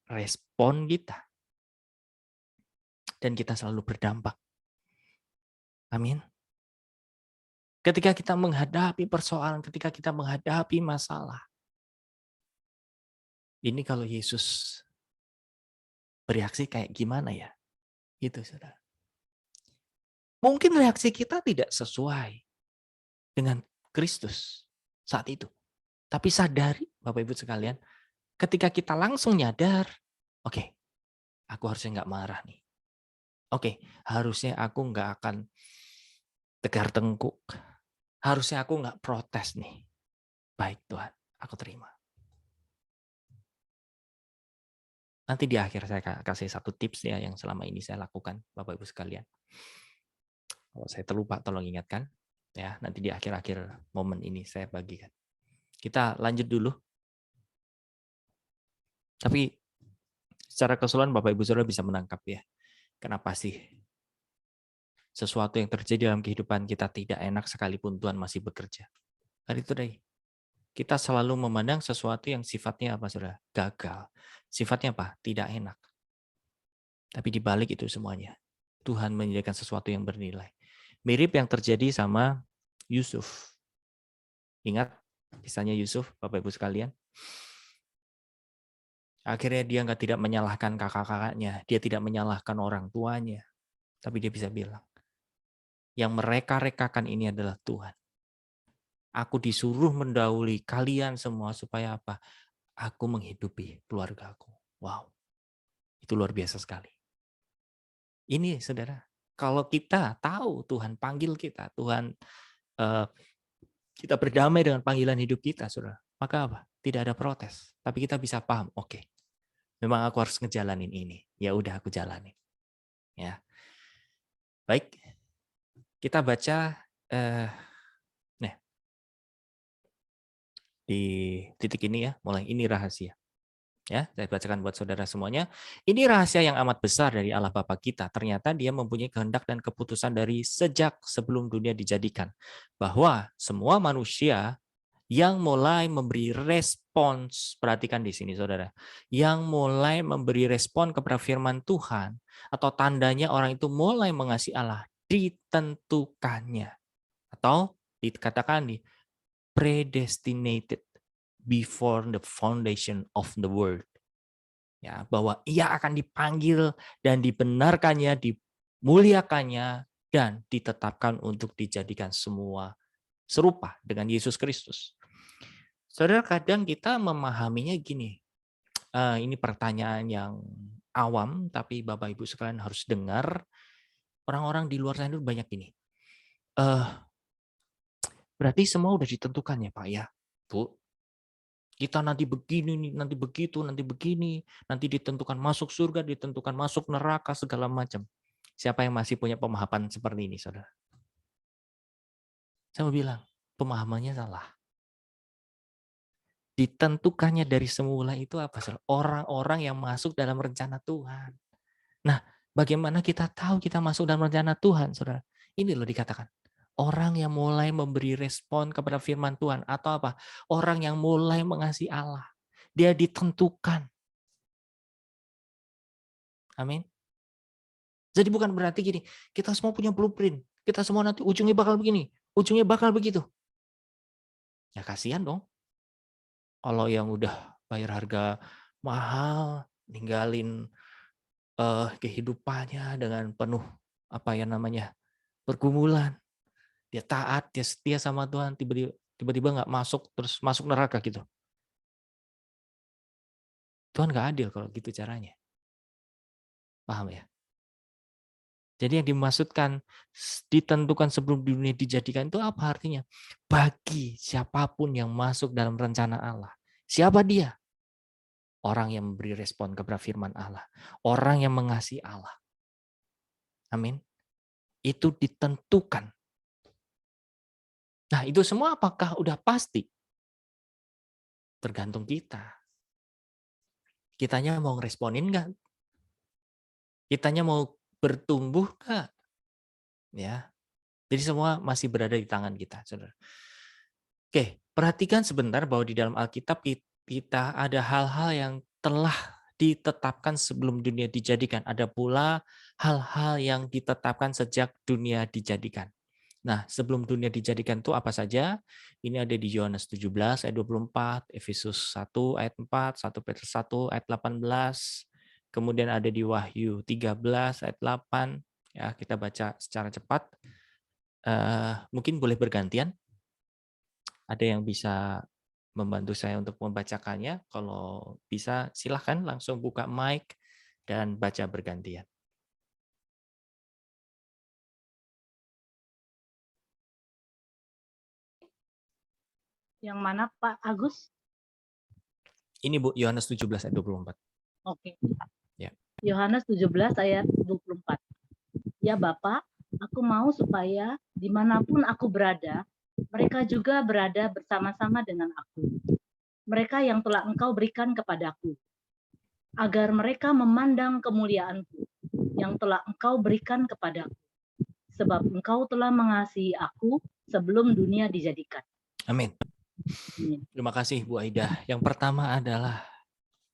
Respon kita. Dan kita selalu berdampak. Amin. Ketika kita menghadapi persoalan, ketika kita menghadapi masalah. Ini kalau Yesus bereaksi kayak gimana ya? Gitu, saudara. Mungkin reaksi kita tidak sesuai dengan Kristus saat itu. Tapi sadari, Bapak Ibu sekalian, ketika kita langsung nyadar, oke, aku harusnya nggak marah nih. Oke, harusnya aku nggak akan tegar tengkuk. Harusnya aku nggak protes nih. Baik Tuhan, aku terima. Nanti di akhir saya kasih satu tips ya yang selama ini saya lakukan, Bapak Ibu sekalian. Kalau saya terlupa, tolong ingatkan. Ya, nanti di akhir-akhir momen ini saya bagikan. Kita lanjut dulu. Tapi secara keseluruhan Bapak Ibu Saudara bisa menangkap ya. Kenapa sih sesuatu yang terjadi dalam kehidupan kita tidak enak sekalipun Tuhan masih bekerja. Kan itu deh. Kita selalu memandang sesuatu yang sifatnya apa, saudara? Gagal. Sifatnya apa? Tidak enak. Tapi di balik itu semuanya, Tuhan menyediakan sesuatu yang bernilai. Mirip yang terjadi sama Yusuf. Ingat kisahnya Yusuf, Bapak Ibu sekalian? Akhirnya dia tidak menyalahkan kakak-kakaknya. Dia tidak menyalahkan orang tuanya. Tapi dia bisa bilang, yang mereka rekakan ini adalah Tuhan. Aku disuruh mendahului kalian semua supaya apa? Aku menghidupi keluargaku. Wow, itu luar biasa sekali. Ini saudara, Kalau kita tahu Tuhan panggil kita, Tuhan eh, kita berdamai dengan panggilan hidup kita, saudara, maka apa? Tidak ada protes. Tapi kita bisa paham, oke, memang aku harus ngejalanin ini. Ya udah aku jalanin. Ya, baik. Kita baca nah, di titik ini ya, mulai ini rahasia. Ya, saya bacakan buat saudara semuanya. Ini rahasia yang amat besar dari Allah Bapa kita. Ternyata Dia mempunyai kehendak dan keputusan dari sejak sebelum dunia dijadikan, bahwa semua manusia yang mulai memberi respons, perhatikan di sini saudara, yang mulai memberi respon kepada firman Tuhan, atau tandanya orang itu mulai mengasihi Allah, ditentukannya, atau dikatakan di predestinated before the foundation of the world. Ya, bahwa ia akan dipanggil dan dibenarkannya, dimuliakannya, dan ditetapkan untuk dijadikan semua serupa dengan Yesus Kristus. Saudara, kadang kita memahaminya gini, ini pertanyaan yang awam, tapi Bapak Ibu sekalian harus dengar. Orang-orang di luar sana itu banyak gini, berarti semua udah ditentukan ya Pak ya, Bu? Kita nanti begini, nanti begitu, nanti begini, nanti ditentukan masuk surga, ditentukan masuk neraka, segala macam. Siapa yang masih punya pemahaman seperti ini, saudara? Saya mau bilang, pemahamannya salah. Ditentukannya dari semula itu apa, saudara? Orang-orang yang masuk dalam rencana Tuhan. Nah, bagaimana kita tahu kita masuk dalam rencana Tuhan, saudara? Ini loh dikatakan. Orang yang mulai memberi respon kepada firman Tuhan. Atau apa? Orang yang mulai mengasihi Allah. Dia ditentukan. Amin. Jadi bukan berarti gini, kita semua punya blueprint. Kita semua nanti ujungnya bakal begini. Ujungnya bakal begitu. Ya kasihan dong. Kalau yang udah bayar harga mahal, ninggalin kehidupannya dengan penuh apa ya namanya pergumulan. Dia taat, dia setia sama Tuhan, tiba-tiba nggak masuk, terus masuk neraka gitu. Tuhan nggak adil kalau gitu caranya. Paham ya? Jadi yang dimaksudkan ditentukan sebelum dunia dijadikan itu apa artinya? Bagi siapapun yang masuk dalam rencana Allah. Siapa dia? Orang yang memberi respon kepada firman Allah. Orang yang mengasihi Allah. Amin. Itu ditentukan. Nah itu semua apakah udah pasti? Tergantung kita. Kitanya mau ngeresponin nggak? Kitanya mau bertumbuh nggak? Ya. Jadi semua masih berada di tangan kita, saudara. Oke, perhatikan sebentar bahwa di dalam Alkitab kita ada hal-hal yang telah ditetapkan sebelum dunia dijadikan. Ada pula hal-hal yang ditetapkan sejak dunia dijadikan. Nah, sebelum dunia dijadikan itu apa saja? Ini ada di Yohanes 17 ayat 24, Efesus 1 ayat 4, 1 Petrus 1 ayat 18, kemudian ada di Wahyu 13 ayat 8. Ya, kita baca secara cepat. Mungkin boleh bergantian. Ada yang bisa membantu saya untuk membacakannya? Kalau bisa silahkan langsung buka mic dan baca bergantian. Yang mana Pak Agus? Ini Bu, Yohanes 17 ayat 24. Oke. Ya. Yohanes 17 ayat 24. Ya Bapak, aku mau supaya dimanapun aku berada, mereka juga berada bersama-sama dengan aku. Mereka yang telah Engkau berikan kepadaku, agar mereka memandang kemuliaan-Ku yang telah Engkau berikan kepadaku, sebab Engkau telah mengasihi aku sebelum dunia dijadikan. Amin. Terima kasih Bu Aida. Yang pertama adalah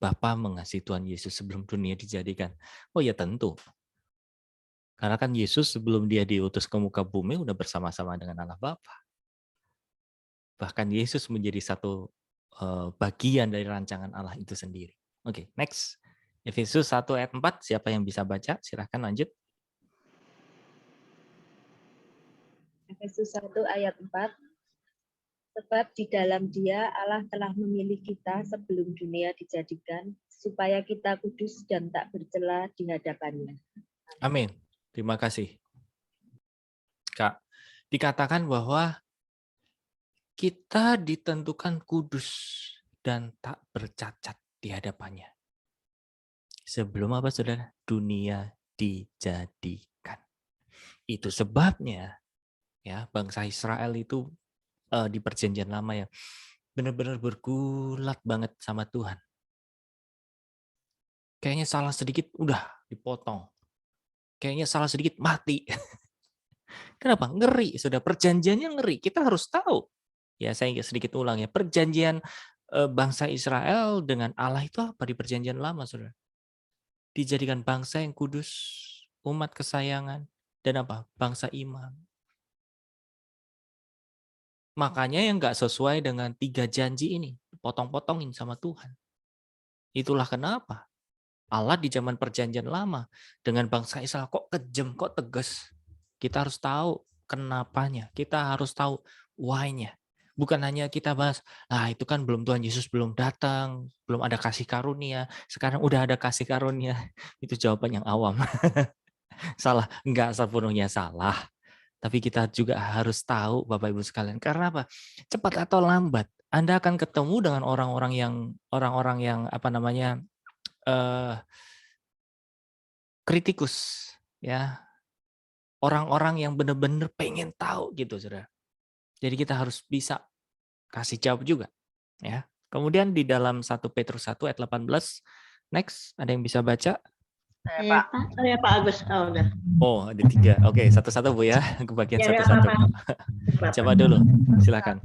Bapa mengasihi Tuhan Yesus sebelum dunia dijadikan. Oh ya tentu. Karena kan Yesus sebelum dia diutus ke muka bumi udah bersama-sama dengan Allah Bapa. Bahkan Yesus menjadi satu bagian dari rancangan Allah itu sendiri. Oke, next. Efesus 1 ayat 4, siapa yang bisa baca? Silahkan lanjut. Efesus 1 ayat 4. Sebab di dalam Dia Allah telah memilih kita sebelum dunia dijadikan, supaya kita kudus dan tak bercela di hadapan-Nya. Amin. Terima kasih. Kak, dikatakan bahwa kita ditentukan kudus dan tak bercacat di hadapannya. Sebelum apa, saudara? Dunia dijadikan. Itu sebabnya ya bangsa Israel itu di perjanjian lama ya benar-benar bergulat banget sama Tuhan. Kayaknya salah sedikit udah dipotong. Kayaknya salah sedikit mati. Kenapa? Ngeri, sudah perjanjiannya ngeri. Kita harus tahu. Ya, saya sedikit ulang ya. Perjanjian bangsa Israel dengan Allah itu apa di perjanjian lama, saudara? Dijadikan bangsa yang kudus, umat kesayangan, dan apa? Bangsa imam. Makanya yang nggak sesuai dengan 3 janji ini, potong-potongin sama Tuhan. Itulah kenapa Allah di zaman perjanjian lama dengan bangsa Israel kok kejam, kok tegas. Kita harus tahu kenapanya. Kita harus tahu why-nya. Bukan hanya kita bahas, itu kan belum Tuhan Yesus belum datang, belum ada kasih karunia, sekarang udah ada kasih karunia. Itu jawaban yang awam. Salah, enggak sepenuhnya salah. Tapi kita juga harus tahu Bapak Ibu sekalian. Karena apa? Cepat atau lambat Anda akan ketemu dengan orang-orang yang apa namanya? Kritikus ya. Orang-orang yang benar-benar pengen tahu gitu, Saudara. Jadi kita harus bisa kasih jawab juga ya. Kemudian di dalam 1 Petrus 1 ayat 18, next ada yang bisa baca? Saya Pak. Saya Pak Agus. Oh, udah. Oh, ada 3. Oke, satu-satu Bu ya. Kebagian Ya, satu-satu. apa-apa. Coba dulu. Silakan.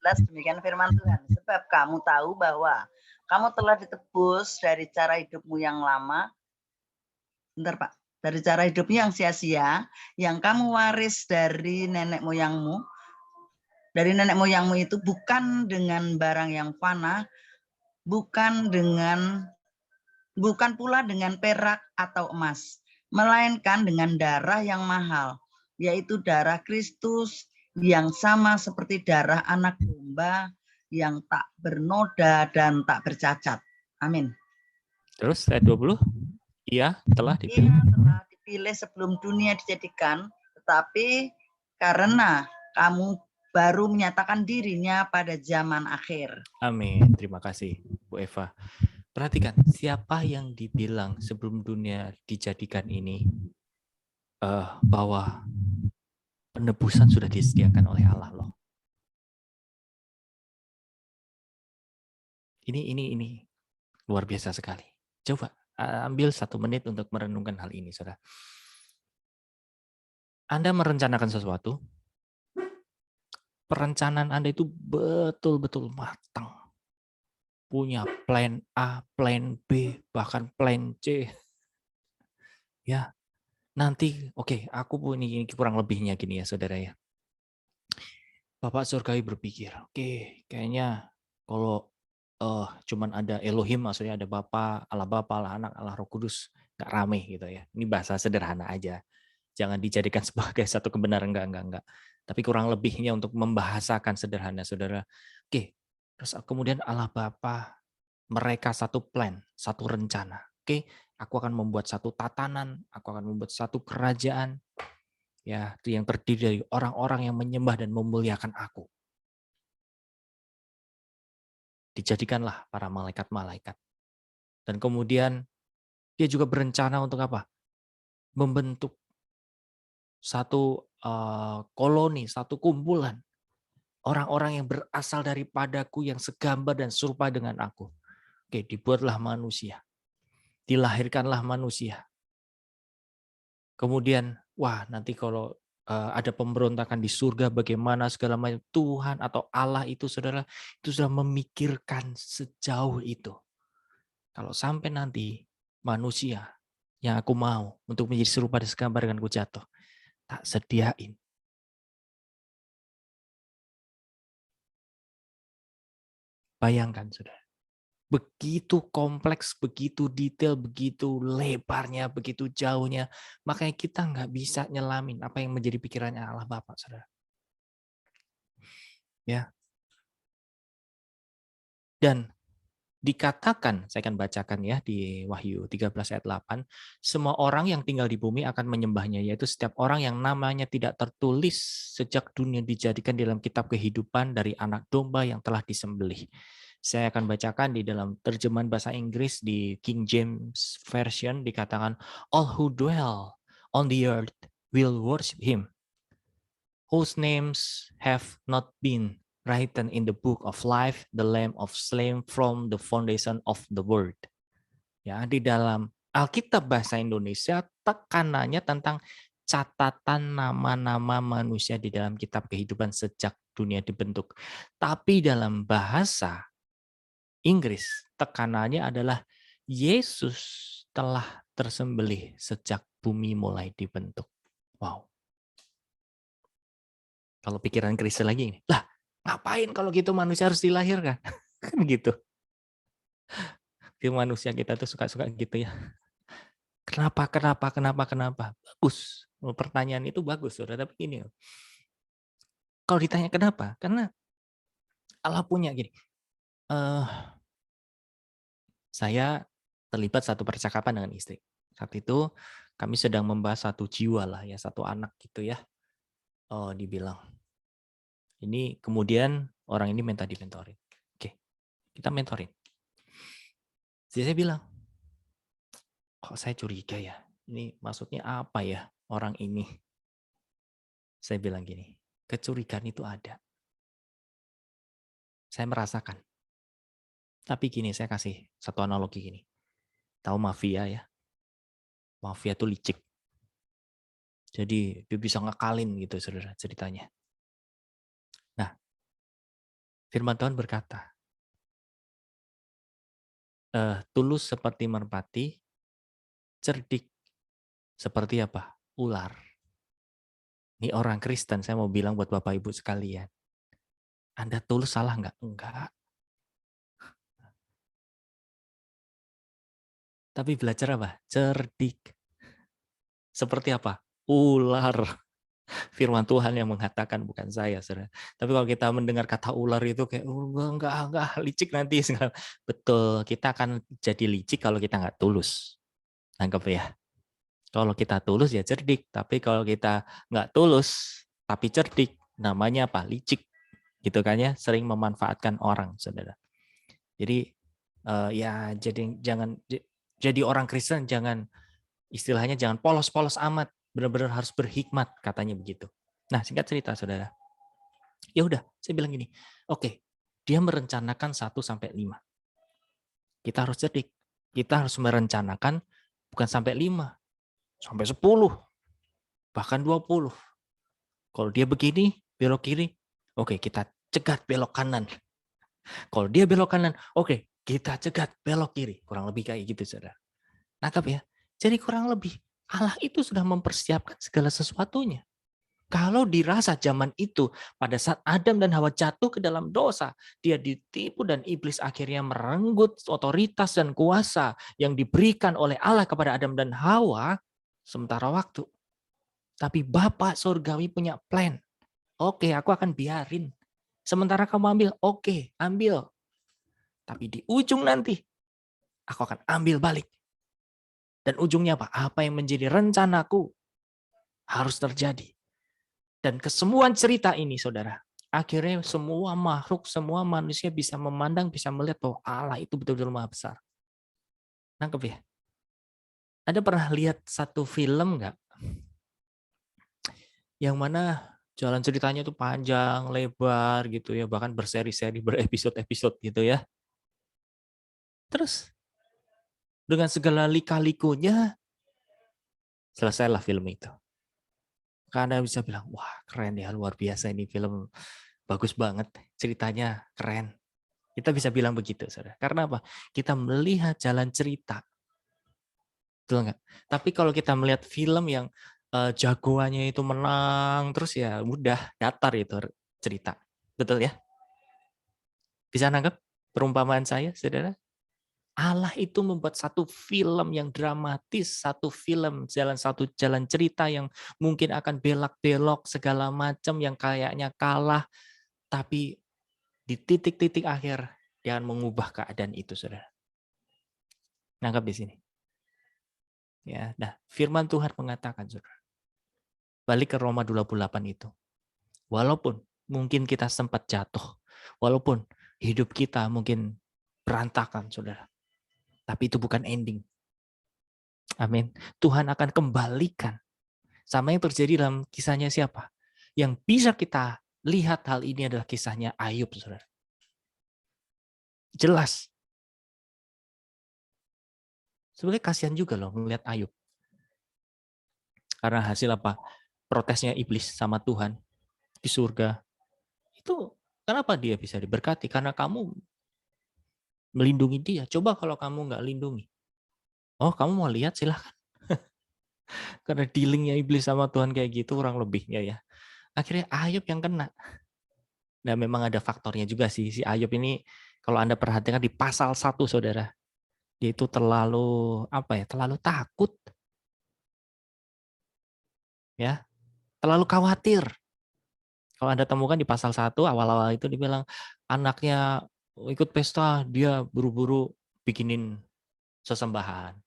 18 demikian firman Tuhan. Sebab kamu tahu bahwa kamu telah ditebus dari cara hidupmu yang lama. Bentar Pak. Dari cara hidupmu yang sia-sia, yang kamu waris dari nenek moyangmu. Dari nenek moyangmu itu bukan dengan barang yang fana, bukan pula dengan perak atau emas, melainkan dengan darah yang mahal, yaitu darah Kristus yang sama seperti darah anak domba yang tak bernoda dan tak bercacat. Amin. Terus ayat 20. Ia telah dipilih sebelum dunia dijadikan, tetapi karena kamu baru menyatakan dirinya pada zaman akhir. Amin. Terima kasih Bu Eva. Perhatikan, siapa yang dibilang sebelum dunia dijadikan ini bahwa penebusan sudah disediakan oleh Allah loh. Ini luar biasa sekali. Coba ambil 1 menit untuk merenungkan hal ini, saudara. Anda merencanakan sesuatu, perencanaan Anda itu betul-betul matang. Punya plan A, plan B, bahkan plan C. Ya, nanti aku punya ini kurang lebihnya gini ya, saudara ya. Bapak surgawi berpikir, kayaknya kalau cuman ada Elohim, maksudnya ada Bapa, Allah Anak, Allah Roh Kudus, nggak rame gitu ya. Ini bahasa sederhana aja. Jangan dijadikan sebagai satu kebenaran, enggak. Tapi kurang lebihnya untuk membahasakan sederhana, saudara. Terus kemudian Allah Bapa, mereka satu plan, satu rencana. Aku akan membuat satu tatanan, aku akan membuat satu kerajaan, ya, yang terdiri dari orang-orang yang menyembah dan memuliakan aku. Dijadikanlah para malaikat-malaikat. Dan kemudian dia juga berencana untuk apa? Membentuk satu koloni, satu kumpulan orang-orang yang berasal daripadaku yang segambar dan serupa dengan aku. Dibuatlah manusia. Dilahirkanlah manusia. Kemudian, nanti kalau ada pemberontakan di surga, bagaimana segala macam, Tuhan atau Allah itu, saudara, itu sudah memikirkan sejauh itu. Kalau sampai nanti manusia yang aku mau untuk menjadi serupa dan segambar denganku jatuh, tak sediain. Bayangkan, saudara. Begitu kompleks, begitu detail, begitu lebarnya, begitu jauhnya. Makanya kita nggak bisa nyelamin apa yang menjadi pikirannya Allah Bapa, saudara. Ya. Dan Dikatakan, saya akan bacakan ya di Wahyu 13 ayat 8, semua orang yang tinggal di bumi akan menyembahnya, yaitu setiap orang yang namanya tidak tertulis sejak dunia dijadikan dalam kitab kehidupan dari anak domba yang telah disembelih. Saya akan bacakan di dalam terjemahan bahasa Inggris di King James Version dikatakan, all who dwell on the earth will worship him, whose names have not been written in the book of life, the Lamb of slain from the foundation of the world. Ya, di dalam Alkitab bahasa Indonesia tekanannya tentang catatan nama-nama manusia di dalam kitab kehidupan sejak dunia dibentuk. Tapi dalam bahasa Inggris tekanannya adalah Yesus telah tersembelih sejak bumi mulai dibentuk. Wow. Kalau pikiran Kristen lagi ini, lah ngapain kalau gitu manusia harus dilahirkan? Kan gitu. Manusia kita tuh suka-suka gitu ya. Kenapa? Bagus. Pertanyaan itu bagus, saudara. Tapi gini, kalau ditanya kenapa? Karena Allah punya gini. Saya terlibat satu percakapan dengan istri. Saat itu kami sedang membahas satu jiwa lah ya, satu anak gitu ya. Oh, dibilang. Ini kemudian orang ini minta dimentorin. Oke, kita mentorin. Jadi saya bilang, kok saya curiga ya, ini maksudnya apa ya orang ini? Saya bilang gini, kecurigaan itu ada. Saya merasakan. Tapi gini, saya kasih satu analogi gini. Tahu mafia ya? Mafia itu licik. Jadi dia bisa ngakalin gitu saudara ceritanya. Nah, firman Tuhan berkata, tulus seperti merpati, cerdik seperti apa? Ular. Ini orang Kristen, saya mau bilang buat Bapak Ibu sekalian. Anda tulus salah nggak? Enggak. Tapi belajar apa? Cerdik. Seperti apa? Ular. Firman Tuhan yang mengatakan, bukan saya, saudara. Tapi kalau kita mendengar kata ular itu kayak, enggak, licik nanti. Betul, kita akan jadi licik kalau kita nggak tulus. Anggap ya. Kalau kita tulus ya cerdik, tapi kalau kita nggak tulus tapi cerdik, namanya apa? Licik, gitu kan ya? Sering memanfaatkan orang, saudara. Jadi ya jadi orang Kristen jangan istilahnya jangan polos-polos amat, benar-benar harus berhikmat katanya begitu. Nah singkat cerita, saudara. Ya udah, saya bilang gini, oke, dia merencanakan 1 sampai 5. Kita harus cerdik, kita harus merencanakan bukan sampai 5. Sampai 10, bahkan 20. Kalau dia begini, belok kiri, oke kita cegat belok kanan. Kalau dia belok kanan, oke kita cegat belok kiri. Kurang lebih kayak gitu, saudara. Nangkap ya? Jadi kurang lebih, Allah itu sudah mempersiapkan segala sesuatunya. Kalau dirasa zaman itu, pada saat Adam dan Hawa jatuh ke dalam dosa, dia ditipu dan iblis akhirnya merenggut otoritas dan kuasa yang diberikan oleh Allah kepada Adam dan Hawa, sementara waktu. Tapi Bapak Surgawi punya plan. Oke, aku akan biarin. Sementara kamu ambil, oke, ambil. Tapi di ujung nanti, aku akan ambil balik. Dan ujungnya apa? Apa yang menjadi rencanaku harus terjadi. Dan kesemuan cerita ini, saudara, akhirnya semua makhluk, semua manusia bisa memandang, bisa melihat bahwa Allah itu betul-betul maha besar. Nangkep ya? Ada pernah lihat satu film nggak? Yang mana jalan ceritanya itu panjang, lebar gitu ya, bahkan berseri-seri, berepisode-episode gitu ya. Terus dengan segala lika-likunya selesailah film itu. Karena bisa bilang, wah keren ya, luar biasa ini film, bagus banget, ceritanya keren. Kita bisa bilang begitu, saudara. Karena apa? Kita melihat jalan cerita. Betul nggak? Tapi kalau kita melihat film yang jagoannya itu menang, terus ya udah datar itu cerita. Betul ya? Bisa nangkep perumpamaan saya, saudara? Allah itu membuat satu film yang dramatis, satu film satu jalan cerita yang mungkin akan belak-belok segala macam yang kayaknya kalah, tapi di titik-titik akhir Dia akan mengubah keadaan itu, saudara. Nangkap di sini. Ya, nah firman Tuhan mengatakan, saudara. Balik ke Roma 28 itu. Walaupun mungkin kita sempat jatuh, walaupun hidup kita mungkin berantakan, saudara. Tapi itu bukan ending. Amin. Tuhan akan kembalikan. Sama yang terjadi dalam kisahnya siapa? Yang bisa kita lihat hal ini adalah kisahnya Ayub, saudara. Jelas. Sebenarnya kasihan juga loh melihat Ayub. Karena hasil apa? Protesnya iblis sama Tuhan di surga. Itu kenapa dia bisa diberkati? Karena kamu melindungi dia. Coba kalau kamu nggak lindungi. Oh, kamu mau lihat? Silahkan. Karena dealingnya iblis sama Tuhan kayak gitu kurang lebihnya ya. Akhirnya Ayub yang kena. Dan memang ada faktornya juga sih. Si Ayub ini kalau Anda perhatikan di pasal 1, saudara. Dia itu terlalu terlalu takut. Ya, terlalu khawatir. Kalau Anda temukan di pasal 1 awal-awal itu dibilang anaknya ikut pesta, dia buru-buru bikinin sesembahan.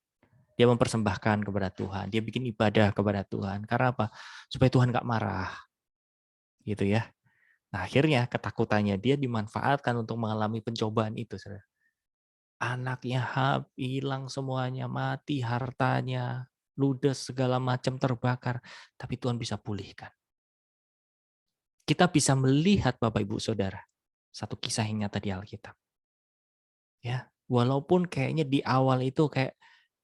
Dia mempersembahkan kepada Tuhan, dia bikin ibadah kepada Tuhan. Karena apa? Supaya Tuhan nggak marah. Gitu ya. Nah, akhirnya ketakutannya dia dimanfaatkan untuk mengalami pencobaan itu, saudara. Anaknya hilang semuanya, mati hartanya, ludes segala macam terbakar, tapi Tuhan bisa pulihkan. Kita bisa melihat Bapak Ibu Saudara, satu kisah yang nyata di Alkitab. Ya, walaupun kayaknya di awal itu kayak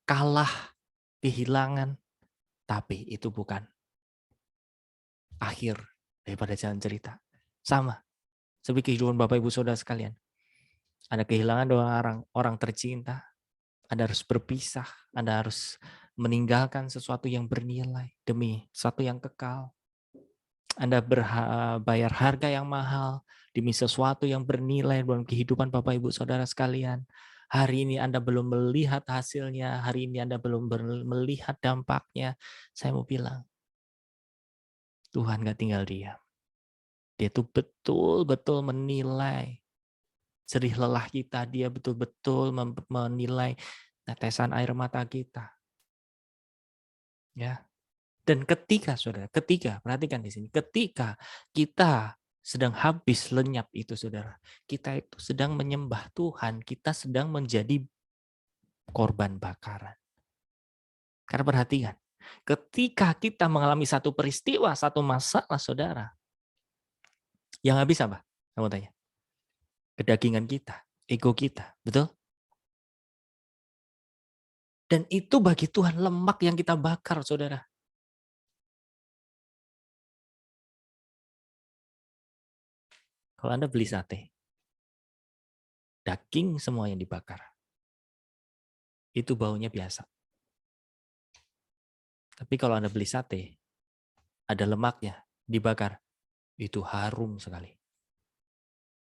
kalah, kehilangan, tapi itu bukan akhir daripada jalan cerita. Sama seperti kehidupan Bapak Ibu Saudara sekalian. Ada kehilangan orang tercinta, Anda harus berpisah, Anda harus meninggalkan sesuatu yang bernilai demi sesuatu yang kekal. Anda bayar harga yang mahal demi sesuatu yang bernilai dalam kehidupan Bapak Ibu Saudara sekalian. Hari ini Anda belum melihat hasilnya, hari ini Anda belum melihat dampaknya. Saya mau bilang, Tuhan gak tinggal diam. Dia tuh betul-betul menilai jerih lelah kita, dia betul-betul menilai tetesan air mata kita. Ya. Dan ketika, saudara, perhatikan di sini, ketika kita sedang habis lenyap itu, saudara, kita itu sedang menyembah Tuhan, kita sedang menjadi korban bakaran. Karena perhatikan, ketika kita mengalami satu peristiwa, satu masalah, saudara, yang habis apa? Kamu tanya. Kedagingan kita, ego kita, betul? Dan itu bagi Tuhan lemak yang kita bakar, saudara. Kalau Anda beli sate, daging semua yang dibakar, itu baunya biasa. Tapi kalau Anda beli sate, ada lemaknya, dibakar, itu harum sekali.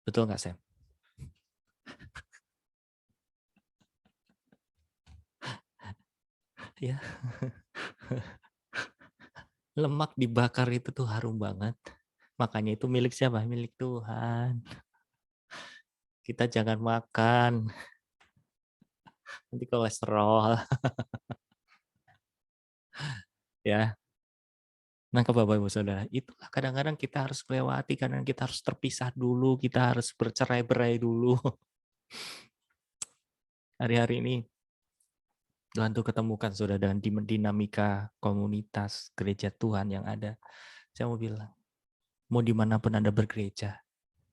Betul nggak, Sam? Ya. Lemak dibakar itu tuh harum banget. Makanya itu milik siapa? Milik Tuhan. Kita jangan makan. Nanti kolesterol. Ya. Nah, ke Bapak Ibu Saudara, itulah kadang-kadang kita harus melewati, kadang kita harus terpisah dulu, kita harus bercerai-berai dulu. Hari-hari ini Tuhan tuh ketemukan saudara dengan dinamika komunitas gereja Tuhan yang ada. Saya mau bilang, mau dimanapun Anda bergereja,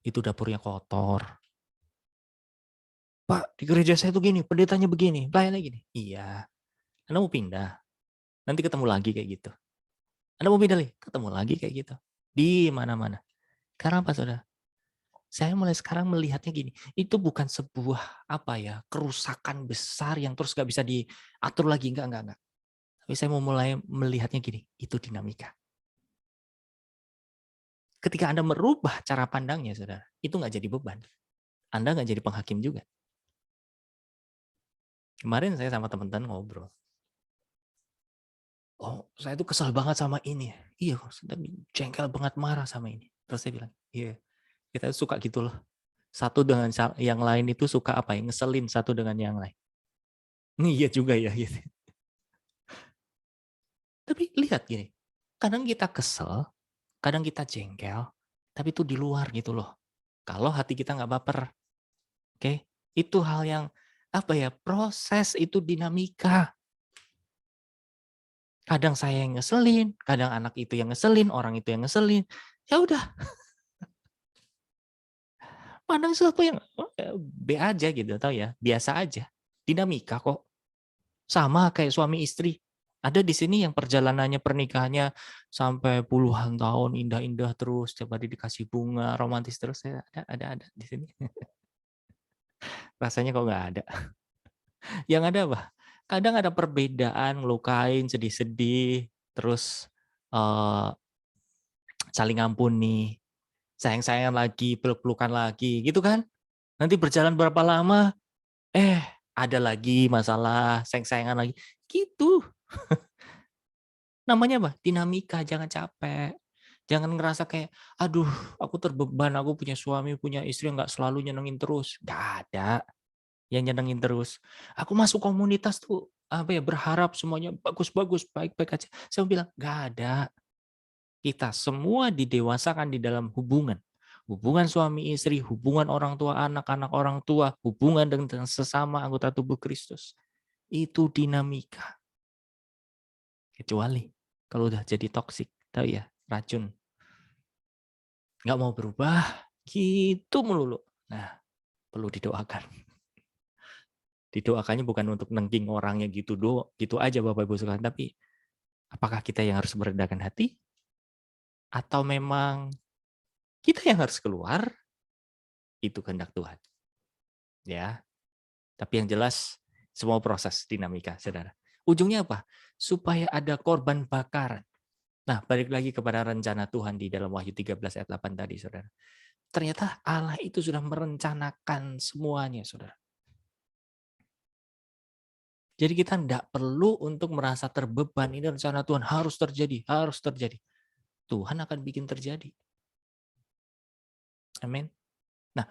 itu dapurnya kotor. Pak, di gereja saya tuh gini, pendetanya begini, pelayannya gini. Iya, Anda mau pindah, nanti ketemu lagi kayak gitu. Anda mau pindah lagi, ketemu lagi kayak gitu. Di mana-mana. Karena apa, saudara? Saya mulai sekarang melihatnya gini, itu bukan sebuah kerusakan besar yang terus gak bisa diatur lagi, enggak. Tapi saya mau mulai melihatnya gini, itu dinamika. Ketika Anda merubah cara pandangnya, saudara, itu nggak jadi beban. Anda nggak jadi penghakim juga. Kemarin saya sama teman-teman ngobrol. Oh, saya tuh kesal banget sama ini. Iya, saya jengkel banget marah sama ini. Terus saya bilang, iya, kita suka gitu loh. Satu dengan yang lain itu suka apa ya? Ngeselin satu dengan yang lain. Iya juga ya gitu. Tapi lihat gini, kadang kita kesel, kadang kita jengkel, tapi itu di luar gitu loh. Kalau hati kita nggak baper, oke? Itu hal yang apa ya? Proses itu dinamika. Kadang saya yang ngeselin, kadang anak itu yang ngeselin, orang itu yang ngeselin. Ya udah, pandang sesuatu yang B aja gitu atau ya biasa aja. Dinamika kok. Sama kayak suami istri. Ada di sini yang perjalanannya pernikahannya sampai puluhan tahun indah-indah terus, tiap hari dikasih bunga, romantis terus. Ada di sini. Rasanya kok nggak ada. Yang ada apa? Kadang ada perbedaan, ngelukain, sedih-sedih, terus saling ampuni, sayang-sayangan lagi, peluk-pelukan lagi, gitu kan? Nanti berjalan berapa lama, ada lagi masalah, sayang-sayangan lagi, gitu. Namanya apa? Dinamika, jangan capek. Jangan ngerasa kayak, aduh, aku terbeban, aku punya suami, punya istri yang nggak selalu nyenengin terus. Nggak ada yang nyenengin terus. Aku masuk komunitas tuh apa ya berharap semuanya bagus-bagus, baik-baik aja. Saya bilang nggak ada. Kita semua didewasakan di dalam hubungan. Hubungan suami istri, hubungan orang tua anak, anak orang tua, hubungan dengan sesama anggota tubuh Kristus. Itu dinamika. Kecuali kalau udah jadi toksik, tahu ya, racun. Nggak mau berubah, gitu melulu. Nah, perlu didoakan. Didoakannya bukan untuk nengking orangnya gitu gitu aja Bapak Ibu sekalian, tapi apakah kita yang harus meredakan hati atau memang kita yang harus keluar? Itu kehendak Tuhan. Ya. Tapi yang jelas semua proses dinamika, Saudara. Ujungnya apa? Supaya ada korban bakaran. Nah, balik lagi kepada rencana Tuhan di dalam Wahyu 13 ayat 8 tadi, Saudara. Ternyata Allah itu sudah merencanakan semuanya, Saudara. Jadi kita tidak perlu untuk merasa terbeban. Ini rencana Tuhan harus terjadi, harus terjadi. Tuhan akan bikin terjadi. Amin. Nah,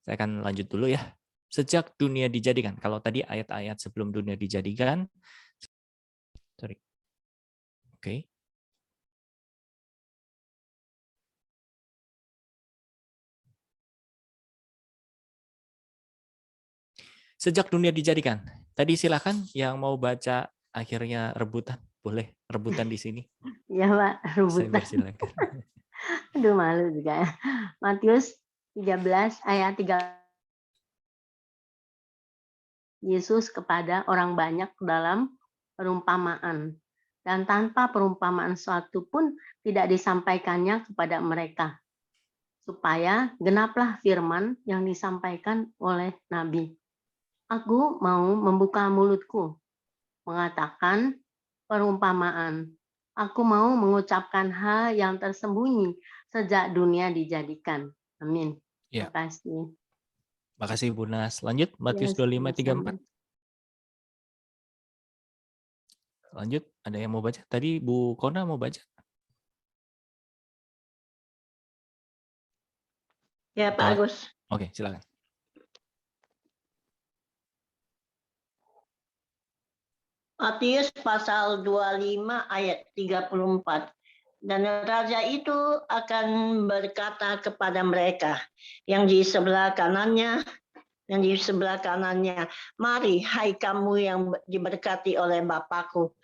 saya akan lanjut dulu ya. Sejak dunia dijadikan. Kalau tadi ayat-ayat sebelum dunia dijadikan. Sorry. Oke. Sejak dunia dijadikan. Tadi silakan yang mau baca akhirnya rebutan. Boleh rebutan di sini. Ya Pak, Saya rebutan. persilakan. Aduh malu juga ya. Matius 13 ayat 3. Yesus kepada orang banyak dalam perumpamaan. Dan tanpa perumpamaan suatu pun tidak disampaikannya kepada mereka. Supaya genaplah firman yang disampaikan oleh Nabi. Aku mau membuka mulutku, mengatakan perumpamaan. Aku mau mengucapkan hal yang tersembunyi sejak dunia dijadikan. Amin. Ya. Terima kasih. Makasih Bu Nas. Lanjut Matius Yes, 25:34. Lanjut, ada yang mau baca? Tadi Bu Kona mau baca? Ya Pak Agus. Oke, silakan. Matius pasal 25 ayat 34. Dan raja itu akan berkata kepada mereka yang di sebelah kanannya, mari hai kamu yang diberkati oleh Bapakku,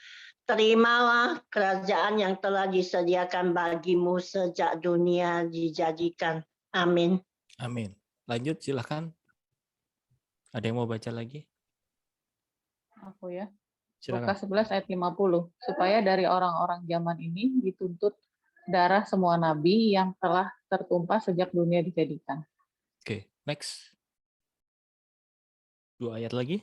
terimalah kerajaan yang telah disediakan bagimu sejak dunia dijadikan. Amin. Amin. Lanjut, silakan. Ada yang mau baca lagi? Aku ya. Silakan. Lukas 11 ayat 50. Supaya dari orang-orang zaman ini dituntut darah semua nabi yang telah tertumpah sejak dunia dijadikan. Oke, next. 2 ayat lagi.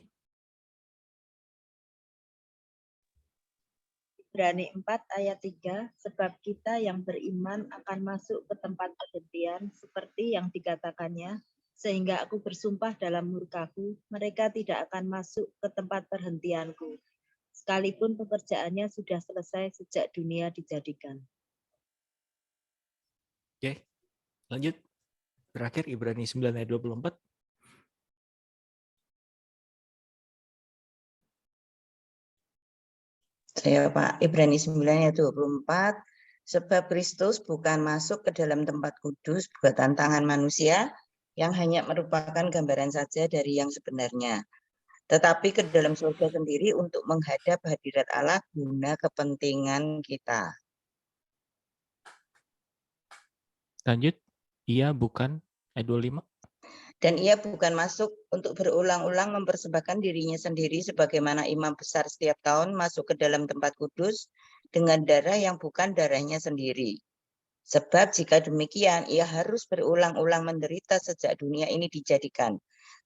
Ibrani 4 ayat 3, sebab kita yang beriman akan masuk ke tempat perhentian seperti yang dikatakannya, sehingga aku bersumpah dalam murkaku, mereka tidak akan masuk ke tempat perhentianku, sekalipun pekerjaannya sudah selesai sejak dunia dijadikan. Oke, lanjut. Terakhir Ibrani 9 ayat 24. Saya Pak, Ibrani 9 ayat 24, sebab Kristus bukan masuk ke dalam tempat kudus buatan tangan manusia yang hanya merupakan gambaran saja dari yang sebenarnya, tetapi ke dalam surga sendiri untuk menghadap hadirat Allah guna kepentingan kita. Lanjut. Ia bukan ayat 25. Dan ia bukan masuk untuk berulang-ulang mempersembahkan dirinya sendiri sebagaimana imam besar setiap tahun masuk ke dalam tempat kudus dengan darah yang bukan darahnya sendiri. Sebab jika demikian, ia harus berulang-ulang menderita sejak dunia ini dijadikan.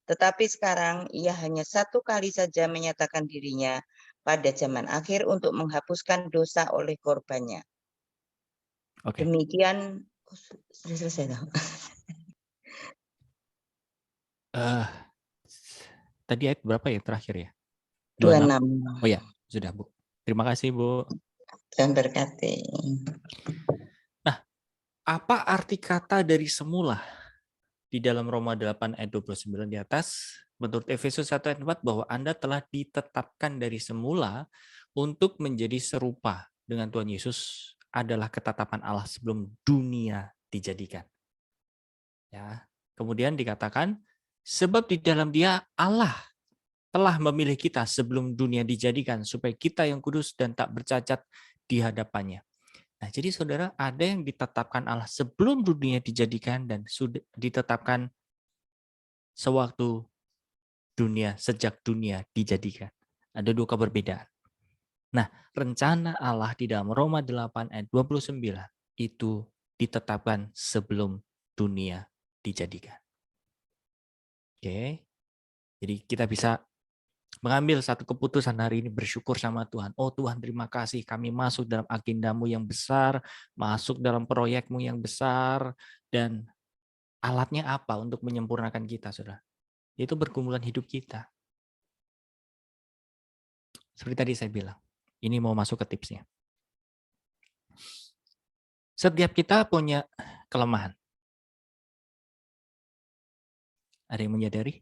Tetapi sekarang ia hanya satu kali saja menyatakan dirinya pada zaman akhir untuk menghapuskan dosa oleh korbannya. Oke. Demikian, sudah selesai. Tadi ayat berapa ya terakhir ya? 26. Oh ya, sudah Bu. Terima kasih Bu. Tuhan berkati. Apa arti kata dari semula di dalam Roma 8 ayat 29 di atas? Menurut Efesus 1 ayat 4 bahwa Anda telah ditetapkan dari semula untuk menjadi serupa dengan Tuhan Yesus adalah ketetapan Allah sebelum dunia dijadikan. Ya. Kemudian dikatakan sebab di dalam Dia Allah telah memilih kita sebelum dunia dijadikan supaya kita yang kudus dan tak bercacat di hadapannya. Nah, jadi saudara, ada yang ditetapkan Allah sebelum dunia dijadikan dan sudah ditetapkan sewaktu sejak dunia dijadikan. Ada dua keberbedaan. Nah, rencana Allah di dalam Roma 8 ayat 29 itu ditetapkan sebelum dunia dijadikan. Oke. Jadi kita bisa mengambil satu keputusan hari ini bersyukur sama Tuhan. Oh Tuhan, terima kasih kami masuk dalam agendamu yang besar, masuk dalam proyekmu yang besar, dan alatnya apa untuk menyempurnakan kita, saudara? Itu pergumulan hidup kita. Seperti tadi saya bilang, ini mau masuk ke tipsnya. Setiap kita punya kelemahan. Ada yang menyadari?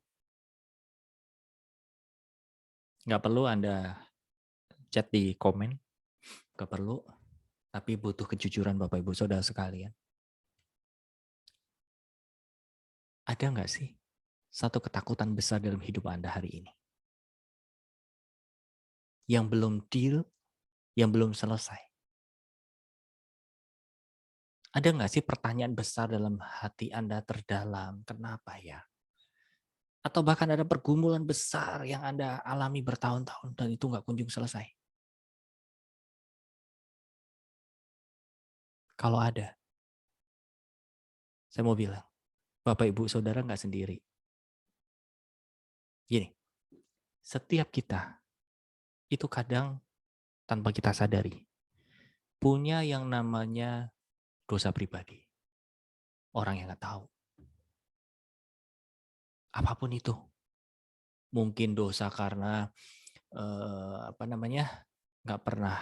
Nggak perlu Anda chat di komen, nggak perlu, tapi butuh kejujuran Bapak Ibu Saudara sekalian. Ada nggak sih satu ketakutan besar dalam hidup Anda hari ini? Yang belum deal, yang belum selesai. Ada nggak sih pertanyaan besar dalam hati Anda terdalam? Kenapa ya? Atau bahkan ada pergumulan besar yang Anda alami bertahun-tahun dan itu nggak kunjung selesai? Kalau ada, saya mau bilang, Bapak Ibu Saudara nggak sendiri. Gini, setiap kita itu kadang tanpa kita sadari punya yang namanya dosa pribadi. Orang yang nggak tahu. Apapun itu. Mungkin dosa karena nggak pernah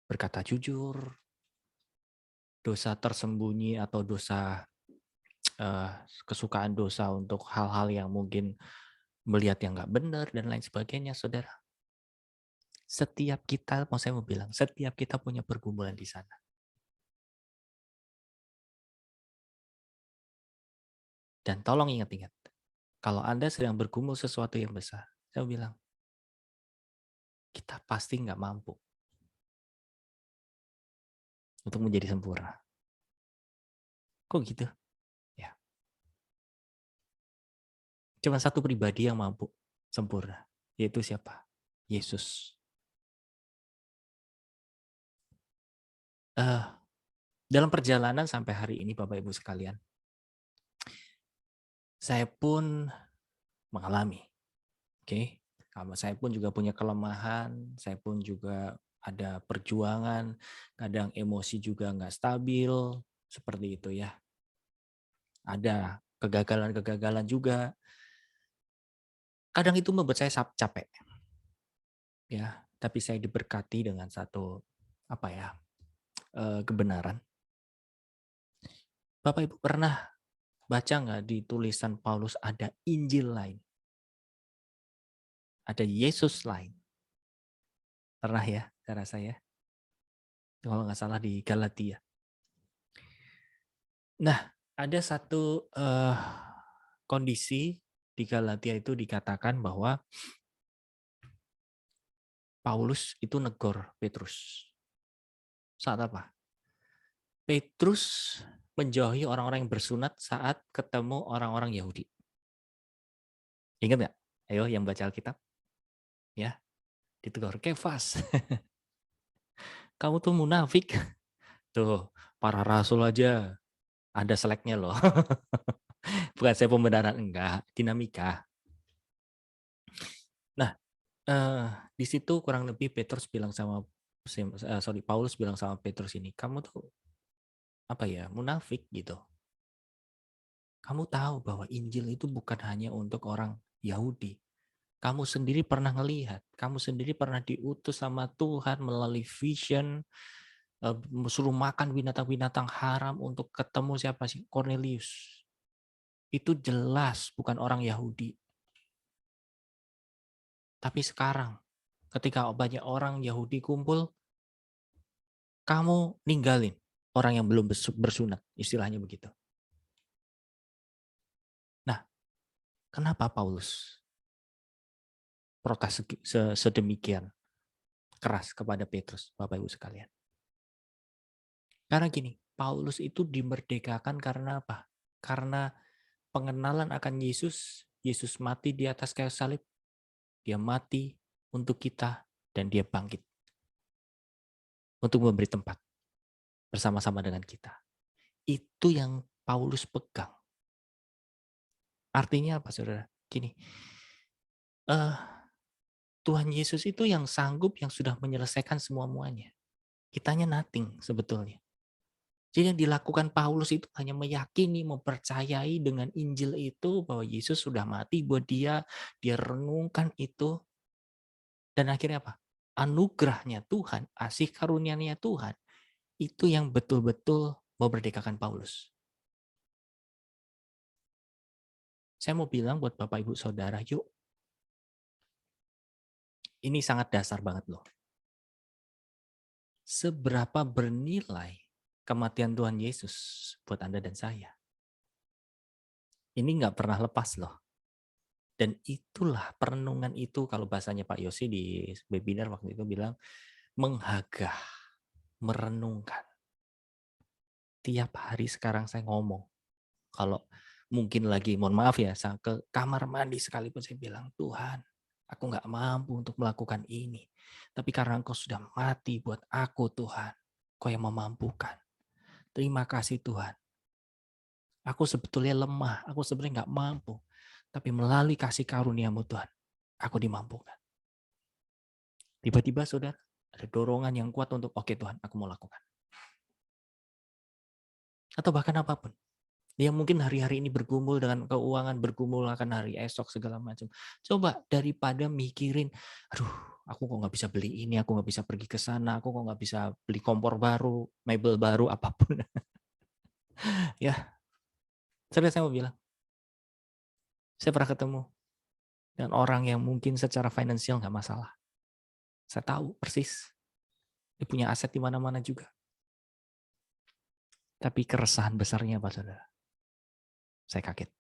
berkata jujur, dosa tersembunyi atau dosa kesukaan dosa untuk hal-hal yang mungkin melihat yang nggak benar dan lain sebagainya, saudara. Setiap kita, saya mau bilang, setiap kita punya pergumulan di sana. Dan tolong ingat-ingat, kalau Anda sedang bergumul sesuatu yang besar, saya bilang, kita pasti nggak mampu untuk menjadi sempurna. Kok gitu? Ya. Cuma satu pribadi yang mampu sempurna, yaitu siapa? Yesus. Dalam perjalanan sampai hari ini, Bapak Ibu sekalian, saya pun mengalami, oke? Saya pun juga punya kelemahan, saya pun juga ada perjuangan, kadang emosi juga nggak stabil, seperti itu ya. Ada kegagalan-kegagalan juga. Kadang itu membuat saya capek, ya. Tapi saya diberkati dengan satu kebenaran. Bapak Ibu pernah Baca nggak di tulisan Paulus ada Injil lain? Ada Yesus lain. Pernah ya, saya rasa ya. Kalau nggak salah di Galatia. Nah, ada satu kondisi di Galatia itu dikatakan bahwa Paulus itu negor Petrus. Saat apa? Petrus menjauhi orang-orang yang bersunat saat ketemu orang-orang Yahudi. Ingat nggak? Ayo yang baca Alkitab. Ya, ditegur, Kefas. Kamu tuh munafik. Tuh, para rasul aja ada seleknya loh. Bukan saya pembenaran, enggak. Dinamika. Nah, di situ kurang lebih Petrus bilang sama Paulus bilang sama Petrus ini, kamu tuh apa ya, munafik gitu. Kamu tahu bahwa Injil itu bukan hanya untuk orang Yahudi. Kamu sendiri pernah ngelihat, kamu sendiri pernah diutus sama Tuhan melalui vision, suruh makan binatang-binatang haram untuk ketemu siapa sih? Cornelius. Itu jelas bukan orang Yahudi. Tapi sekarang, ketika banyak orang Yahudi kumpul, kamu ninggalin orang yang belum bersunat, istilahnya begitu. Nah, kenapa Paulus protes sedemikian keras kepada Petrus, Bapak Ibu sekalian? Karena gini, Paulus itu dimerdekakan karena apa? Karena pengenalan akan Yesus, Yesus mati di atas kayu salib, dia mati untuk kita, dan dia bangkit untuk memberi tempat bersama-sama dengan kita. Itu yang Paulus pegang. Artinya apa, saudara? Gini, Tuhan Yesus itu yang sanggup, yang sudah menyelesaikan semua-muanya. Kitanya nothing sebetulnya. Jadi yang dilakukan Paulus itu hanya meyakini, mempercayai dengan Injil itu bahwa Yesus sudah mati buat dia renungkan itu, dan akhirnya apa? Anugerahnya Tuhan, kasih karunia-Nya Tuhan, itu yang betul-betul memerdekakan Paulus. Saya mau bilang buat Bapak Ibu Saudara, yuk, ini sangat dasar banget loh. Seberapa bernilai kematian Tuhan Yesus buat Anda dan saya. Ini nggak pernah lepas loh. Dan itulah perenungan itu, kalau bahasanya Pak Yosi di webinar waktu itu bilang, menghagah, merenungkan. Tiap hari sekarang saya ngomong, kalau mungkin lagi, mohon maaf ya, saya ke kamar mandi sekalipun saya bilang, Tuhan, aku nggak mampu untuk melakukan ini. Tapi karena Engkau sudah mati buat aku, Tuhan, Engkau yang memampukan. Terima kasih Tuhan. Aku sebetulnya lemah, aku sebenarnya nggak mampu. Tapi melalui kasih karunia-Mu Tuhan, aku dimampukan. Tiba-tiba saudara, ada dorongan yang kuat untuk, oke Tuhan, aku mau lakukan. Atau bahkan apapun. Yang mungkin hari-hari ini bergumul dengan keuangan, bergumul akan hari esok, segala macam. Coba daripada mikirin, aduh, aku kok nggak bisa beli ini, aku nggak bisa pergi ke sana, aku kok nggak bisa beli kompor baru, mebel baru, apapun. Ya, saya mau bilang, saya pernah ketemu dengan orang yang mungkin secara finansial nggak masalah. Saya tahu persis, dia punya aset di mana-mana juga. Tapi keresahan besarnya apa, saudara? Saya kaget.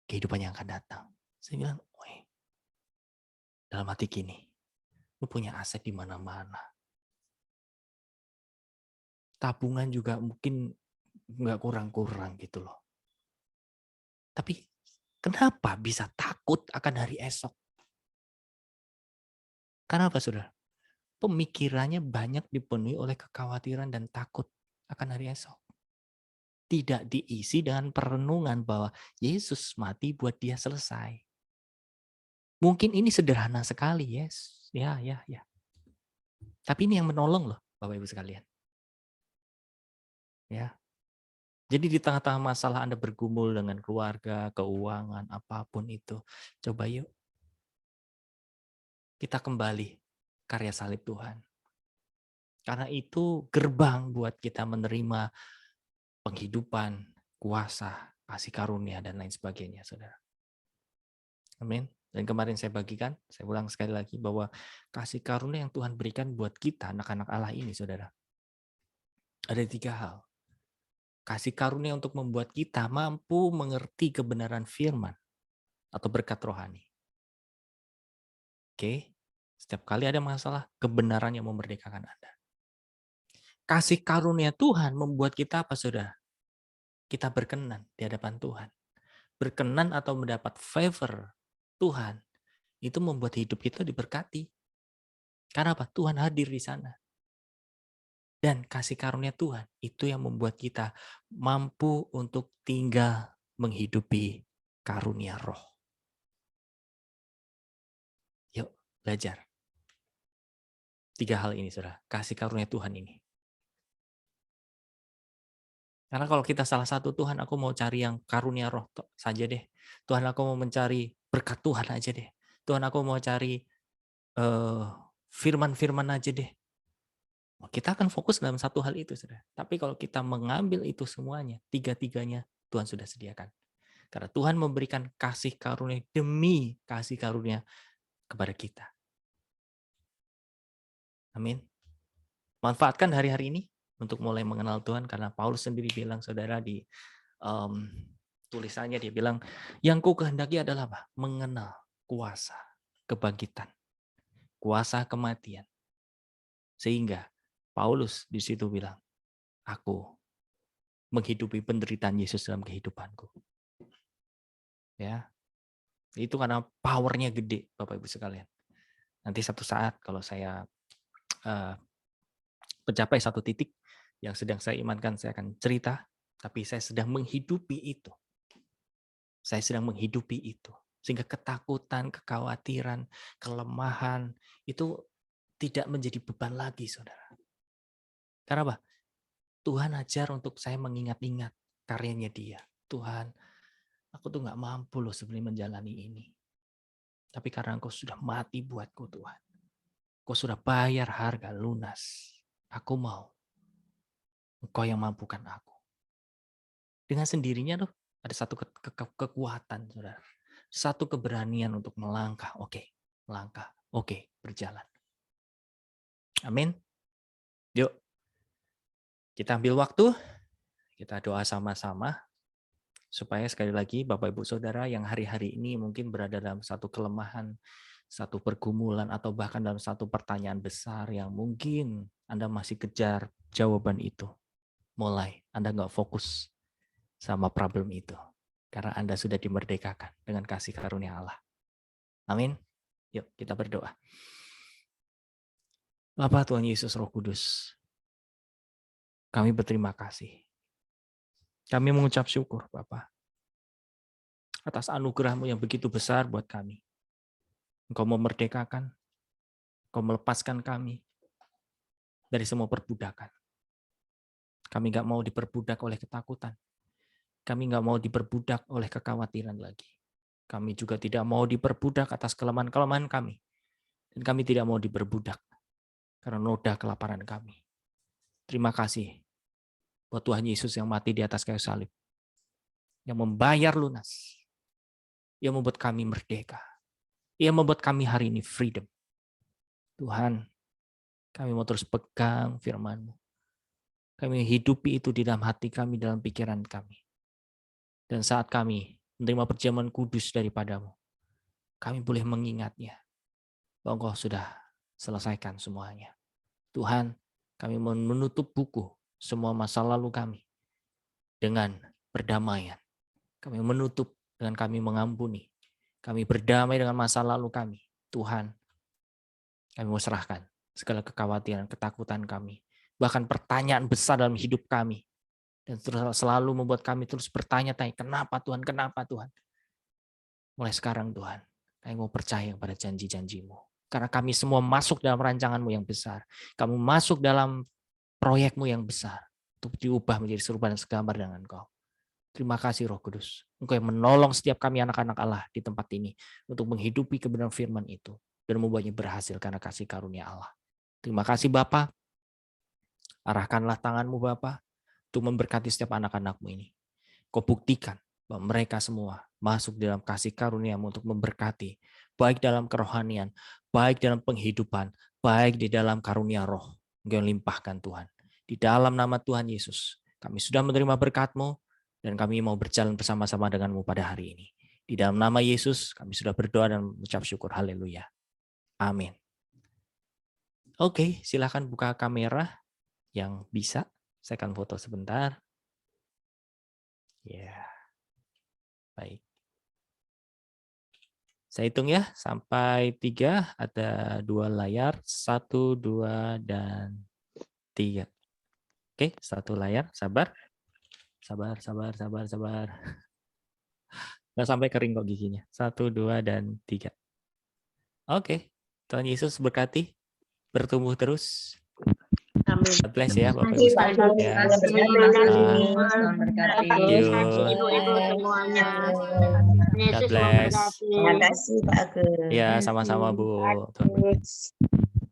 Kehidupan yang akan datang. Saya bilang, woi, dalam hati gini, lu punya aset di mana-mana. Tabungan juga mungkin nggak kurang-kurang gitu loh. Tapi kenapa bisa takut akan hari esok? Karena apa, saudara? Pemikirannya banyak dipenuhi oleh kekhawatiran dan takut akan hari esok. Tidak diisi dengan perenungan bahwa Yesus mati buat dia selesai. Mungkin ini sederhana sekali, yes. Ya. Tapi ini yang menolong loh, Bapak Ibu sekalian. Ya. Jadi di tengah-tengah masalah Anda bergumul dengan keluarga, keuangan, apapun itu, coba yuk kita kembali karya salib Tuhan. Karena itu gerbang buat kita menerima penghidupan, kuasa, kasih karunia, dan lain sebagainya, saudara. Amin. Dan kemarin saya bagikan, saya ulang sekali lagi bahwa kasih karunia yang Tuhan berikan buat kita, anak-anak Allah ini, saudara. Ada 3 hal. Kasih karunia untuk membuat kita mampu mengerti kebenaran firman atau berkat rohani. Oke, setiap kali ada masalah, kebenaran yang memerdekakan Anda. Kasih karunia Tuhan membuat kita apa, saudara? Kita berkenan di hadapan Tuhan. Berkenan atau mendapat favor Tuhan, itu membuat hidup kita diberkati. Karena apa? Tuhan hadir di sana. Dan kasih karunia Tuhan, itu yang membuat kita mampu untuk tinggal menghidupi karunia roh. Yuk, belajar. 3 hal ini, saudara. Kasih karunia Tuhan ini. Karena kalau kita salah satu, Tuhan aku mau cari yang karunia roh saja deh. Tuhan aku mau mencari berkat Tuhan aja deh. Tuhan aku mau cari firman-firman aja deh. Kita akan fokus dalam satu hal itu, saudara. Tapi kalau kita mengambil itu semuanya, 3-tiganya Tuhan sudah sediakan. Karena Tuhan memberikan kasih karunia demi kasih karunia kepada kita. Amin. Manfaatkan hari-hari ini untuk mulai mengenal Tuhan, karena Paulus sendiri bilang, saudara, di tulisannya dia bilang, yang ku kehendaki adalah apa? Mengenal kuasa kebangkitan, kuasa kematian. Sehingga Paulus di situ bilang, aku menghidupi penderitaan Yesus dalam kehidupanku. Ya, itu karena powernya gede, Bapak Ibu sekalian. Nanti satu saat kalau saya mencapai satu titik yang sedang saya imankan, saya akan cerita, tapi saya sedang menghidupi itu. Saya sedang menghidupi itu. Sehingga ketakutan, kekhawatiran, kelemahan, itu tidak menjadi beban lagi, saudara. Karena apa? Tuhan ajar untuk saya mengingat-ingat karyanya Dia. Tuhan, aku tuh nggak mampu loh sebenarnya menjalani ini. Tapi karena Engkau sudah mati buatku, Tuhan. Engkau sudah bayar harga lunas. Aku mau. Engkau yang mampukan aku. Dengan sendirinya tuh ada satu kekuatan, saudara. Satu keberanian untuk melangkah. Oke, melangkah. Oke, berjalan. Amin. Yuk. Kita ambil waktu, kita doa sama-sama, supaya sekali lagi Bapak Ibu Saudara yang hari-hari ini mungkin berada dalam satu kelemahan, satu pergumulan, atau bahkan dalam satu pertanyaan besar yang mungkin Anda masih kejar jawaban itu. Mulai, Anda nggak fokus sama problem itu. Karena Anda sudah dimerdekakan dengan kasih karunia Allah. Amin. Yuk kita berdoa. Bapa, Tuhan Yesus Roh Kudus, kami berterima kasih. Kami mengucap syukur, Bapa, atas anugerah-Mu yang begitu besar buat kami. Engkau memerdekakan, Engkau melepaskan kami dari semua perbudakan. Kami nggak mau diperbudak oleh ketakutan. Kami nggak mau diperbudak oleh kekhawatiran lagi. Kami juga tidak mau diperbudak atas kelemahan-kelemahan kami. Dan kami tidak mau diperbudak karena noda kelaparan kami. Terima kasih buat Tuhan Yesus yang mati di atas kayu salib. Yang membayar lunas. Yang membuat kami merdeka. Yang membuat kami hari ini freedom. Tuhan, kami mau terus pegang firman-Mu. Kami hidupi itu di dalam hati kami, dalam pikiran kami. Dan saat kami menerima perjamuan kudus daripada-Mu, kami boleh mengingatnya bahwa Engkau sudah selesaikan semuanya. Tuhan, kami menutup buku semua masa lalu kami dengan perdamaian. Kami menutup dengan kami mengampuni. Kami berdamai dengan masa lalu kami. Tuhan, kami mau serahkan segala kekhawatiran, ketakutan kami. Bahkan pertanyaan besar dalam hidup kami. Dan selalu membuat kami terus bertanya-tanya, kenapa Tuhan, kenapa Tuhan? Mulai sekarang Tuhan, kami mau percaya pada janji-janji-Mu. Karena kami semua masuk dalam rancangan-Mu yang besar. Kamu masuk dalam proyek-Mu yang besar. Untuk diubah menjadi serupa dan segambar dengan Engkau. Terima kasih Roh Kudus. Engkau yang menolong setiap kami anak-anak Allah di tempat ini. Untuk menghidupi kebenaran firman itu. Dan membuatnya berhasil karena kasih karunia Allah. Terima kasih Bapa. Arahkanlah tangan-Mu Bapa. Untuk memberkati setiap anak-anak-Mu ini. Kau buktikan bahwa mereka semua masuk dalam kasih karunia-Mu untuk memberkati, baik dalam kerohanian, baik dalam penghidupan, baik di dalam karunia roh. Engkau limpahkan Tuhan. Di dalam nama Tuhan Yesus, kami sudah menerima berkat-Mu, dan kami mau berjalan bersama-sama dengan-Mu pada hari ini. Di dalam nama Yesus, kami sudah berdoa dan mengucap syukur. Haleluya. Amin. Oke, silakan buka kamera yang bisa. Saya akan foto sebentar. Ya, baik. Saya hitung ya, sampai 3, ada 2 layar, 1, 2, dan 3. Oke, 1 layar, sabar. Sabar. Nggak sampai kering kok giginya. 1, 2, dan 3. Oke, Tuhan Yesus berkati, bertumbuh terus. Amin. God bless ya Bapak Terima Ibu. kasih. Ya. Tuhan berkati. Ibu-ibu semuanya. God Yesus bless. memberkati. Terima kasih Pak Agus. Ya, sama-sama Bu. Bagus.